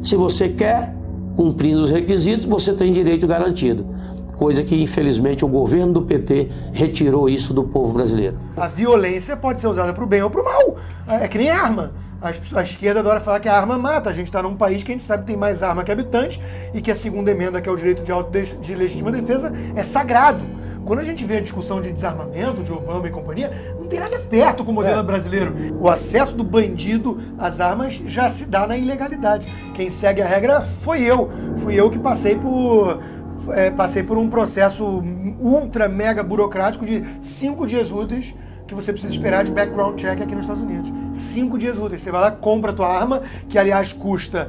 Se você quer, cumprindo os requisitos, você tem direito garantido. Coisa que, infelizmente, o governo do PT retirou isso do povo brasileiro. A violência pode ser usada para o bem ou para o mal. É que nem arma. A esquerda adora falar que a arma mata. A gente está num país que a gente sabe que tem mais arma que habitante e que a segunda emenda, que é o direito de legítima defesa, é sagrado. Quando a gente vê a discussão de desarmamento, de Obama e companhia, não tem nada perto com o modelo brasileiro. O acesso do bandido às armas já se dá na ilegalidade. Quem segue a regra foi eu. Fui eu que passei por um processo ultra mega burocrático de 5 dias úteis que você precisa esperar de background check aqui nos Estados Unidos. 5 dias úteis. Você vai lá, compra a tua arma, que aliás custa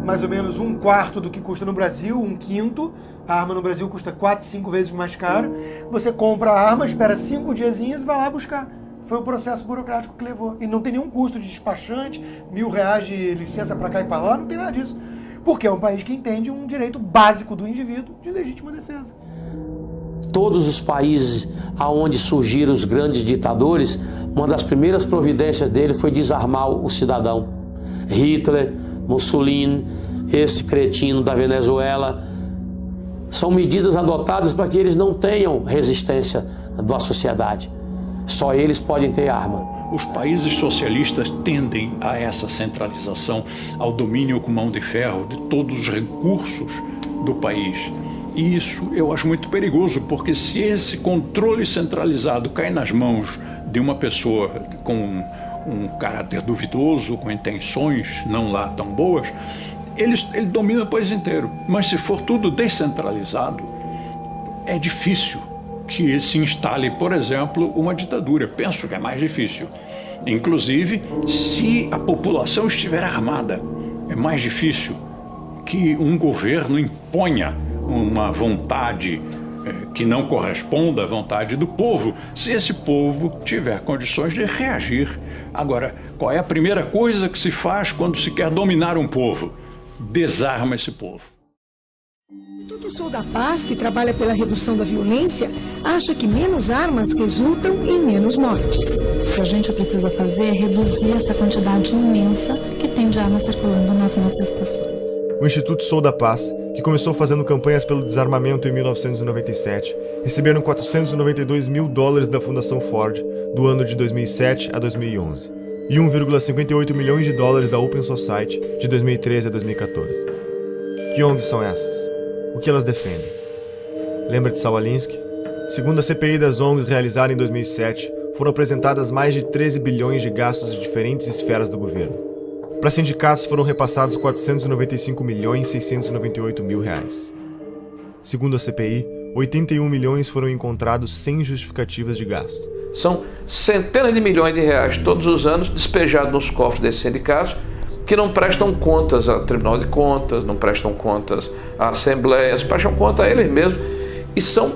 mais ou menos 1/4 do que custa no Brasil, 1/5. A arma no Brasil custa 4, 5 vezes mais caro. Você compra a arma, espera 5 diazinhos e vai lá buscar. Foi o processo burocrático que levou. E não tem nenhum custo de despachante, R$1.000 de licença para cá e para lá, não tem nada disso. Porque é um país que entende um direito básico do indivíduo de legítima defesa. Todos os países aonde surgiram os grandes ditadores, uma das primeiras providências dele foi desarmar o cidadão. Hitler, Mussolini, esse cretino da Venezuela, são medidas adotadas para que eles não tenham resistência da sociedade. Só eles podem ter arma. Os países socialistas tendem a essa centralização, ao domínio com mão de ferro de todos os recursos do país. E isso eu acho muito perigoso, porque se esse controle centralizado cai nas mãos de uma pessoa com um caráter duvidoso, com intenções não lá tão boas, ele domina o país inteiro. Mas se for tudo descentralizado, é difícil que se instale, por exemplo, uma ditadura. Penso que é mais difícil. Inclusive, se a população estiver armada, é mais difícil que um governo imponha uma vontade que não corresponda à vontade do povo, se esse povo tiver condições de reagir. Agora, qual é a primeira coisa que se faz quando se quer dominar um povo? Desarma esse povo. O Instituto Sou da Paz, que trabalha pela redução da violência, acha que menos armas resultam em menos mortes. O que a gente precisa fazer é reduzir essa quantidade imensa que tem de armas circulando nas nossas estações. O Instituto Sou da Paz, que começou fazendo campanhas pelo desarmamento em 1997, receberam $492 mil da Fundação Ford do ano de 2007 a 2011 e $1,58 milhões da Open Society de 2013 a 2014. Que ONGs são essas? O que elas defendem? Lembra de Saul Alinsky? Segundo a CPI das ONGs realizada em 2007, foram apresentadas mais de 13 bilhões de gastos de diferentes esferas do governo. Para sindicatos foram repassados R$495.698.000. Segundo a CPI, 81 milhões foram encontrados sem justificativas de gasto. São centenas de milhões de reais todos os anos despejados nos cofres desses sindicatos que não prestam contas ao Tribunal de Contas, não prestam contas à Assembleia, prestam conta a eles mesmos.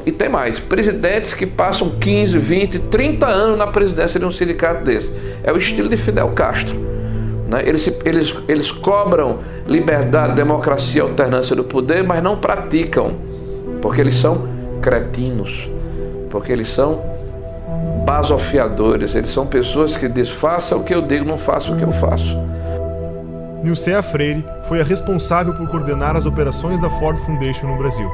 E tem mais, presidentes que passam 15, 20, 30 anos na presidência de um sindicato desse. É o estilo de Fidel Castro. Né? Eles cobram liberdade, democracia, alternância do poder, mas não praticam, porque eles são cretinos, porque eles são basofiadores, eles são pessoas que dizem, faça o que eu digo, não faça o que eu faço. Nilcea Freire foi a responsável por coordenar as operações da Ford Foundation no Brasil.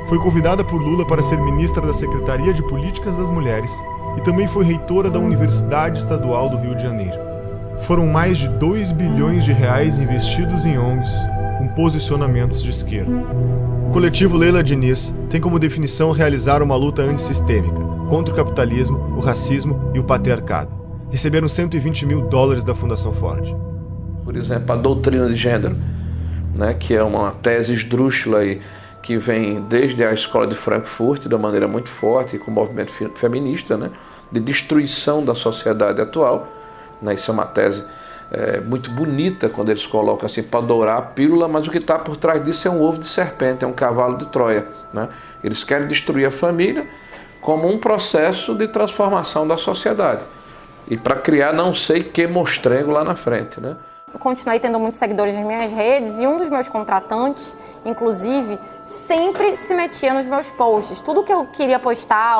Foi convidada por Lula para ser ministra da Secretaria de Políticas das Mulheres e também foi reitora da Universidade Estadual do Rio de Janeiro. Foram mais de 2 bilhões de reais investidos em ONGs com posicionamentos de esquerda. O coletivo Leila Diniz tem como definição realizar uma luta antissistêmica contra o capitalismo, o racismo e o patriarcado. Receberam $120 mil da Fundação Ford. Por exemplo, a doutrina de gênero, né, que é uma tese esdrúxula aí, que vem desde a escola de Frankfurt, de uma maneira muito forte, com o movimento feminista, né, de destruição da sociedade atual. Né, isso é uma tese muito bonita quando eles colocam assim para dourar a pílula, mas o que está por trás disso é um ovo de serpente, é um cavalo de Troia. Né? Eles querem destruir a família como um processo de transformação da sociedade e para criar não sei que mostrengo lá na frente. Né? Eu continuei tendo muitos seguidores nas minhas redes e um dos meus contratantes, inclusive, sempre se metia nos meus posts. Tudo que eu queria postar,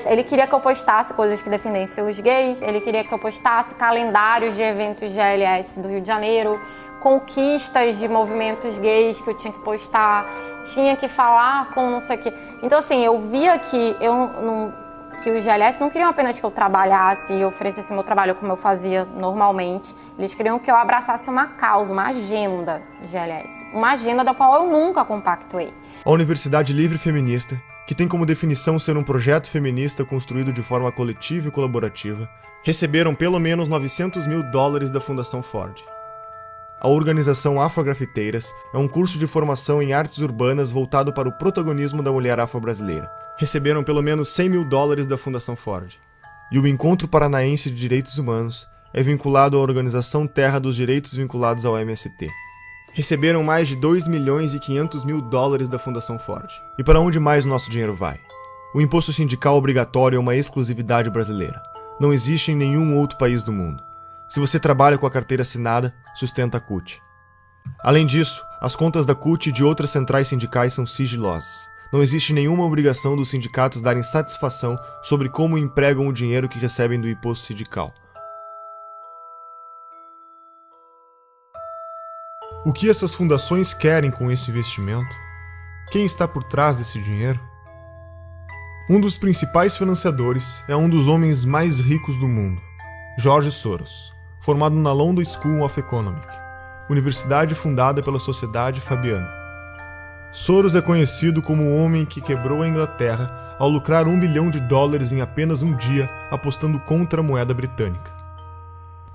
ele queria que eu postasse coisas que defendessem os gays, ele queria que eu postasse calendários de eventos GLS do Rio de Janeiro, conquistas de movimentos gays que eu tinha que postar, tinha que falar com não sei o quê. Então, assim, eu via que que os GLS não queriam apenas que eu trabalhasse e oferecesse o meu trabalho como eu fazia normalmente. Eles queriam que eu abraçasse uma causa, uma agenda GLS. Uma agenda da qual eu nunca compactuei. A Universidade Livre Feminista, que tem como definição ser um projeto feminista construído de forma coletiva e colaborativa, receberam pelo menos $900 mil da Fundação Ford. A organização Afrografiteiras é um curso de formação em artes urbanas voltado para o protagonismo da mulher afro-brasileira. Receberam pelo menos $100 mil da Fundação Ford. E o Encontro Paranaense de Direitos Humanos é vinculado à Organização Terra dos Direitos vinculados ao MST. Receberam mais de $2.500.000 da Fundação Ford. E para onde mais o nosso dinheiro vai? O imposto sindical obrigatório é uma exclusividade brasileira. Não existe em nenhum outro país do mundo. Se você trabalha com a carteira assinada, sustenta a CUT. Além disso, as contas da CUT e de outras centrais sindicais são sigilosas. Não existe nenhuma obrigação dos sindicatos darem satisfação sobre como empregam o dinheiro que recebem do imposto sindical. O que essas fundações querem com esse investimento? Quem está por trás desse dinheiro? Um dos principais financiadores é um dos homens mais ricos do mundo, George Soros, formado na London School of Economics, universidade fundada pela Sociedade Fabiana. Soros é conhecido como o homem que quebrou a Inglaterra ao lucrar $1 bilhão em apenas um dia apostando contra a moeda britânica.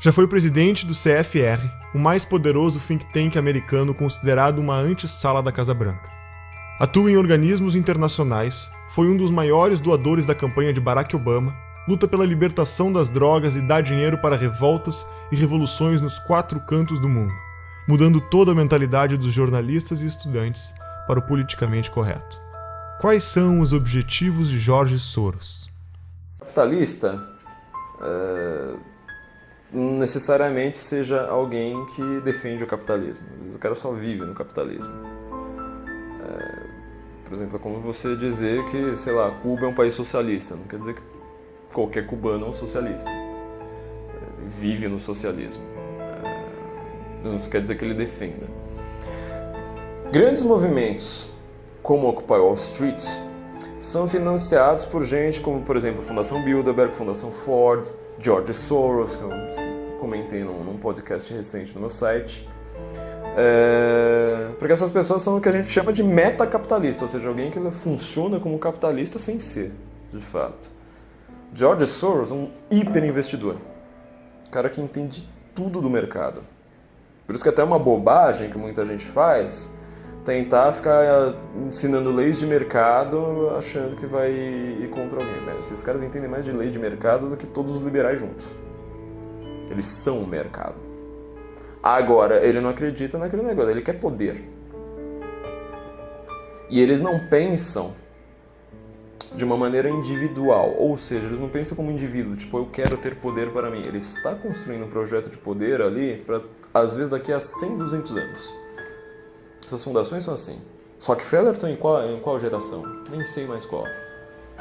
Já foi presidente do CFR, o mais poderoso think tank americano considerado uma antessala da Casa Branca. Atua em organismos internacionais, foi um dos maiores doadores da campanha de Barack Obama, luta pela libertação das drogas e dá dinheiro para revoltas e revoluções nos 4 cantos do mundo, mudando toda a mentalidade dos jornalistas e estudantes para o politicamente correto. Quais são os objetivos de George Soros? Capitalista não necessariamente seja alguém que defende o capitalismo. O cara só vive no capitalismo. Por exemplo, é como você dizer que, sei lá, Cuba é um país socialista. Não quer dizer que qualquer cubano é um socialista. Vive no socialismo. Mas não quer dizer que ele defenda. Grandes movimentos, como Occupy Wall Street, são financiados por gente como, por exemplo, a Fundação Bilderberg, Fundação Ford, George Soros, que eu comentei num podcast recente no meu site. Porque essas pessoas são o que a gente chama de metacapitalista, ou seja, alguém que funciona como capitalista sem ser, de fato. George Soros é um hiperinvestidor, cara que entende tudo do mercado. Por isso que até é uma bobagem que muita gente faz, tentar ficar ensinando leis de mercado achando que vai ir contra alguém. Esses caras entendem mais de lei de mercado do que todos os liberais juntos. Eles são o mercado. Agora, ele não acredita naquele negócio, ele quer poder. E eles não pensam de uma maneira individual, ou seja, eles não pensam como indivíduo, tipo, eu quero ter poder para mim. Ele está construindo um projeto de poder ali para, às vezes, daqui a 100, 200 anos. Essas fundações são assim. Rockefeller está em qual geração? Nem sei mais qual.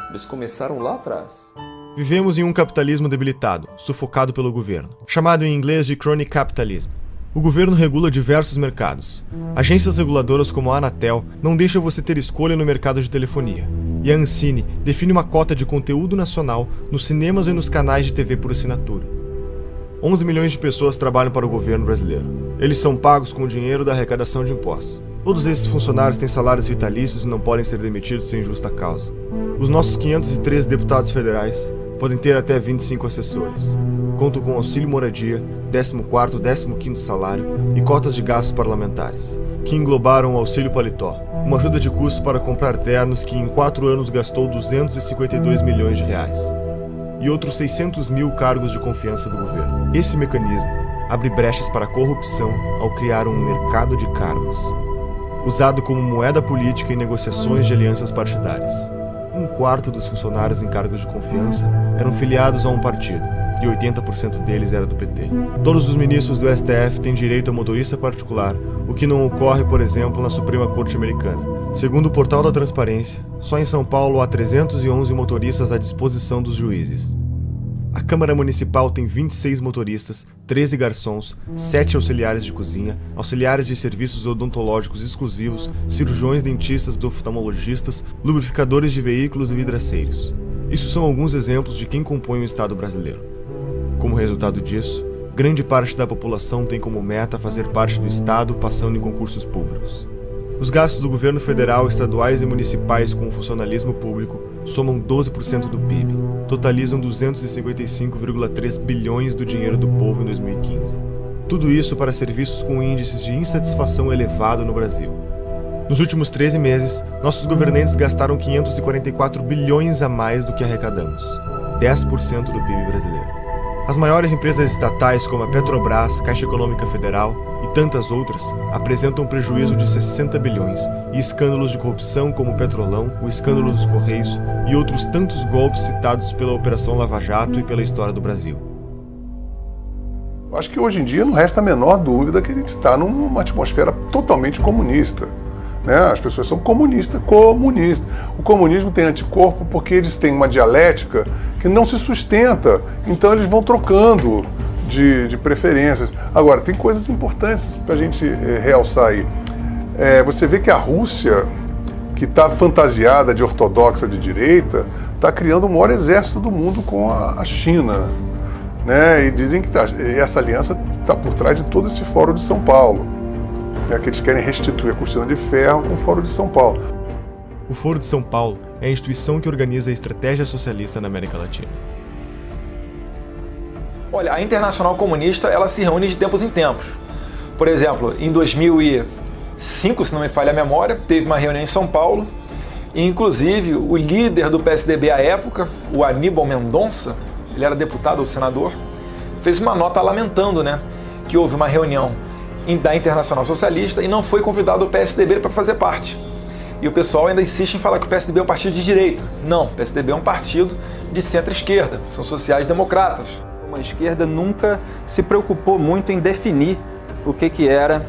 Eles começaram lá atrás. Vivemos em um capitalismo debilitado, sufocado pelo governo, chamado em inglês de crony capitalism. O governo regula diversos mercados. Agências reguladoras como a Anatel não deixam você ter escolha no mercado de telefonia. E a Ancine define uma cota de conteúdo nacional nos cinemas e nos canais de TV por assinatura. 11 milhões de pessoas trabalham para o governo brasileiro. Eles são pagos com o dinheiro da arrecadação de impostos. Todos esses funcionários têm salários vitalícios e não podem ser demitidos sem justa causa. Os nossos 513 deputados federais podem ter até 25 assessores. Contam com auxílio moradia, 14º, 15º salário e cotas de gastos parlamentares, que englobaram o auxílio paletó, uma ajuda de custo para comprar ternos que em 4 anos gastou 252 milhões de reais, e outros 600 mil cargos de confiança do governo. Esse mecanismo abre brechas para a corrupção ao criar um mercado de cargos, usado como moeda política em negociações de alianças partidárias. 1/4 dos funcionários em cargos de confiança eram filiados a um partido, e 80% deles era do PT. Todos os ministros do STF têm direito a motorista particular, o que não ocorre, por exemplo, na Suprema Corte Americana. Segundo o Portal da Transparência, só em São Paulo há 311 motoristas à disposição dos juízes. A Câmara Municipal tem 26 motoristas, 13 garçons, 7 auxiliares de cozinha, auxiliares de serviços odontológicos exclusivos, cirurgiões, dentistas, oftalmologistas, lubrificadores de veículos e vidraceiros. Isso são alguns exemplos de quem compõe o Estado brasileiro. Como resultado disso, grande parte da população tem como meta fazer parte do Estado passando em concursos públicos. Os gastos do governo federal, estaduais e municipais com o funcionalismo público somam 12% do PIB, totalizam 255,3 bilhões do dinheiro do povo em 2015. Tudo isso para serviços com índices de insatisfação elevado no Brasil. Nos últimos 13 meses, nossos governantes gastaram 544 bilhões a mais do que arrecadamos, 10% do PIB brasileiro. As maiores empresas estatais como a Petrobras, Caixa Econômica Federal e tantas outras apresentam prejuízo de 60 bilhões e escândalos de corrupção como o Petrolão, o escândalo dos Correios e outros tantos golpes citados pela Operação Lava Jato e pela história do Brasil. Eu acho que hoje em dia não resta a menor dúvida que a gente está numa atmosfera totalmente comunista. Né? As pessoas são comunistas. O comunismo tem anticorpo porque eles têm uma dialética que não se sustenta, então eles vão trocando de preferências. Agora, tem coisas importantes para a gente realçar aí. Você vê que a Rússia, que está fantasiada de ortodoxa de direita, está criando o maior exército do mundo com a China. Né? E dizem que essa aliança está por trás de todo esse Fórum de São Paulo. Que eles querem restituir a cortina de ferro com o Fórum de São Paulo. O Foro de São Paulo é a instituição que organiza a estratégia socialista na América Latina. Olha, a Internacional Comunista ela se reúne de tempos em tempos. Por exemplo, em 2005, se não me falha a memória, teve uma reunião em São Paulo e, inclusive, o líder do PSDB à época, o Aníbal Mendonça, ele era deputado ou senador, fez uma nota lamentando, que houve uma reunião da Internacional Socialista e não foi convidado o PSDB para fazer parte. E o pessoal ainda insiste em falar que o PSDB é um partido de direita. Não, o PSDB é um partido de centro-esquerda, são sociais-democratas. A esquerda nunca se preocupou muito em definir o que era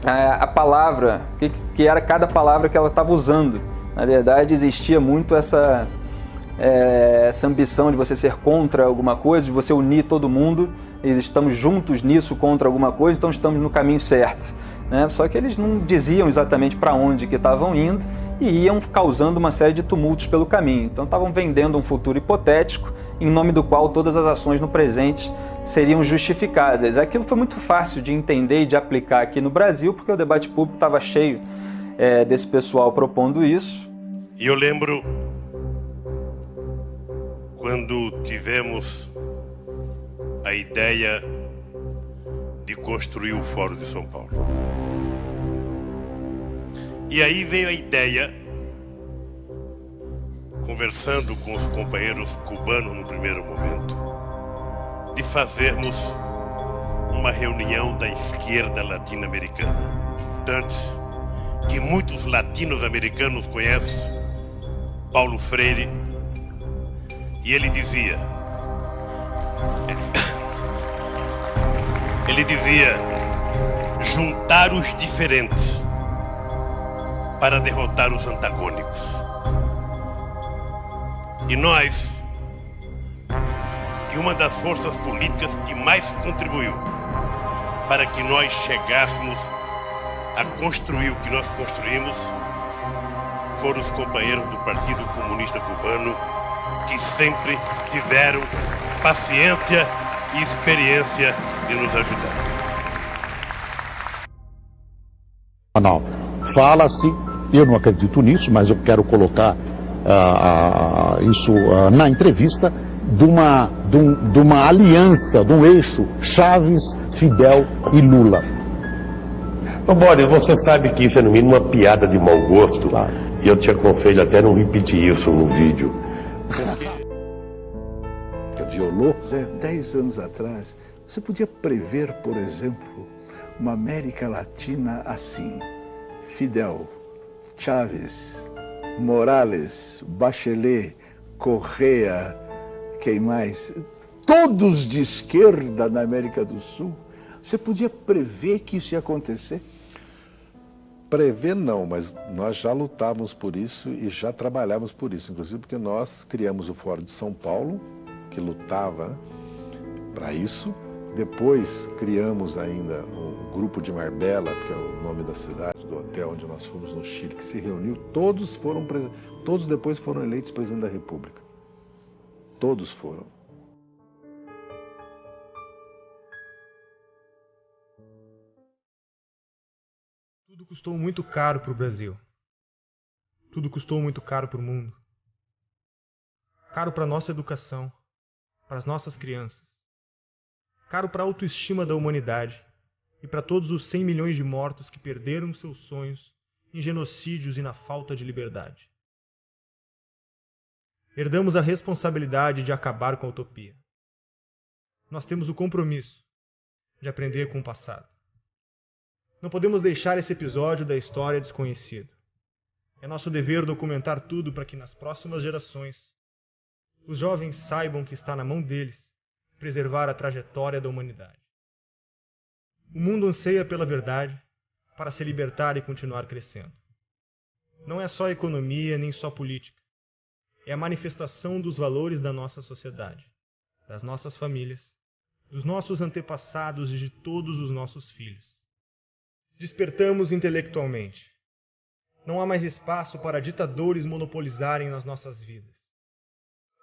a palavra, o que era cada palavra que ela estava usando. Na verdade, existia muito essa ambição de você ser contra alguma coisa, de você unir todo mundo, e estamos juntos nisso contra alguma coisa, então estamos no caminho certo. Só que eles não diziam exatamente para onde que estavam indo e iam causando uma série de tumultos pelo caminho. Então estavam vendendo um futuro hipotético em nome do qual todas as ações no presente seriam justificadas. Aquilo foi muito fácil de entender e de aplicar aqui no Brasil, porque o debate público estava cheio desse pessoal propondo isso. E eu lembro quando tivemos a ideia de construir o Fórum de São Paulo. E aí veio a ideia, conversando com os companheiros cubanos no primeiro momento, de fazermos uma reunião da esquerda latino-americana. Tanto que muitos latino-americanos conhecem Paulo Freire, e ele dizia, juntar os diferentes para derrotar os antagônicos. E nós, que uma das forças políticas que mais contribuiu para que nós chegássemos a construir o que nós construímos, foram os companheiros do Partido Comunista Cubano, que sempre tiveram paciência e experiência de nos ajudar. Fala-se, eu não acredito nisso, mas eu quero colocar isso na entrevista, de uma aliança, de um eixo Chaves, Fidel e Lula. Ô Boris, você sabe que isso é no mínimo uma piada de mau gosto, claro. E eu te aconselho até não repetir isso no vídeo. Violou, 10 anos atrás, você podia prever, por exemplo, uma América Latina assim: Fidel, Chávez, Morales, Bachelet, Correa, quem mais? Todos de esquerda na América do Sul. Você podia prever que isso ia acontecer? Prever não, mas nós já lutávamos por isso e já trabalhávamos por isso, inclusive porque nós criamos o Fórum de São Paulo, que lutava para isso. Depois criamos ainda o Grupo de Marbella, que é o nome da cidade, do hotel onde nós fomos no Chile, que se reuniu. Todos depois foram eleitos presidente da República. Todos foram. Tudo custou muito caro para o Brasil. Tudo custou muito caro para o mundo. Caro para a nossa educação, para as nossas crianças. Caro para a autoestima da humanidade e para todos os 100 milhões de mortos que perderam seus sonhos em genocídios e na falta de liberdade. Herdamos a responsabilidade de acabar com a utopia. Nós temos o compromisso de aprender com o passado. Não podemos deixar esse episódio da história desconhecido. É nosso dever documentar tudo para que nas próximas gerações os jovens saibam que está na mão deles preservar a trajetória da humanidade. O mundo anseia pela verdade para se libertar e continuar crescendo. Não é só economia nem só política. É a manifestação dos valores da nossa sociedade, das nossas famílias, dos nossos antepassados e de todos os nossos filhos. Despertamos intelectualmente. Não há mais espaço para ditadores monopolizarem nas nossas vidas.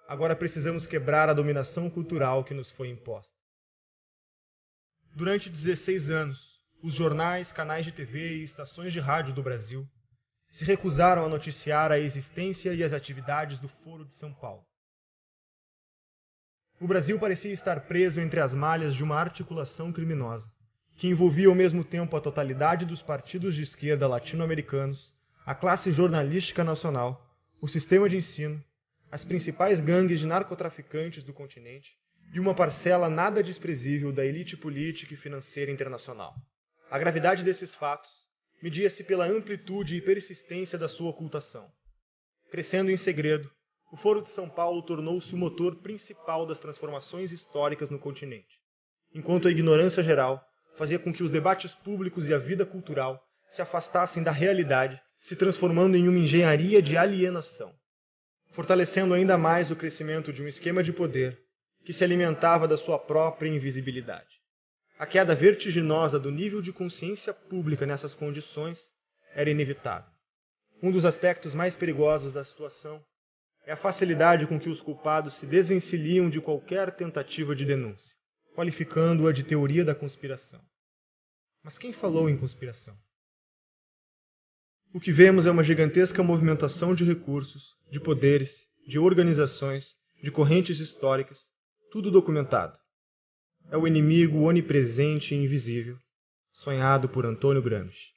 Agora precisamos quebrar a dominação cultural que nos foi imposta. Durante 16 anos, os jornais, canais de TV e estações de rádio do Brasil se recusaram a noticiar a existência e as atividades do Foro de São Paulo. O Brasil parecia estar preso entre as malhas de uma articulação criminosa, que envolvia ao mesmo tempo a totalidade dos partidos de esquerda latino-americanos, a classe jornalística nacional, o sistema de ensino, as principais gangues de narcotraficantes do continente e uma parcela nada desprezível da elite política e financeira internacional. A gravidade desses fatos media-se pela amplitude e persistência da sua ocultação. Crescendo em segredo, o Foro de São Paulo tornou-se o motor principal das transformações históricas no continente, enquanto a ignorância geral fazia com que os debates públicos e a vida cultural se afastassem da realidade, se transformando em uma engenharia de alienação, fortalecendo ainda mais o crescimento de um esquema de poder que se alimentava da sua própria invisibilidade. A queda vertiginosa do nível de consciência pública nessas condições era inevitável. Um dos aspectos mais perigosos da situação é a facilidade com que os culpados se desvencilham de qualquer tentativa de denúncia, qualificando-a de teoria da conspiração. Mas quem falou em conspiração? O que vemos é uma gigantesca movimentação de recursos, de poderes, de organizações, de correntes históricas, tudo documentado. É o inimigo onipresente e invisível, sonhado por Antônio Gramsci.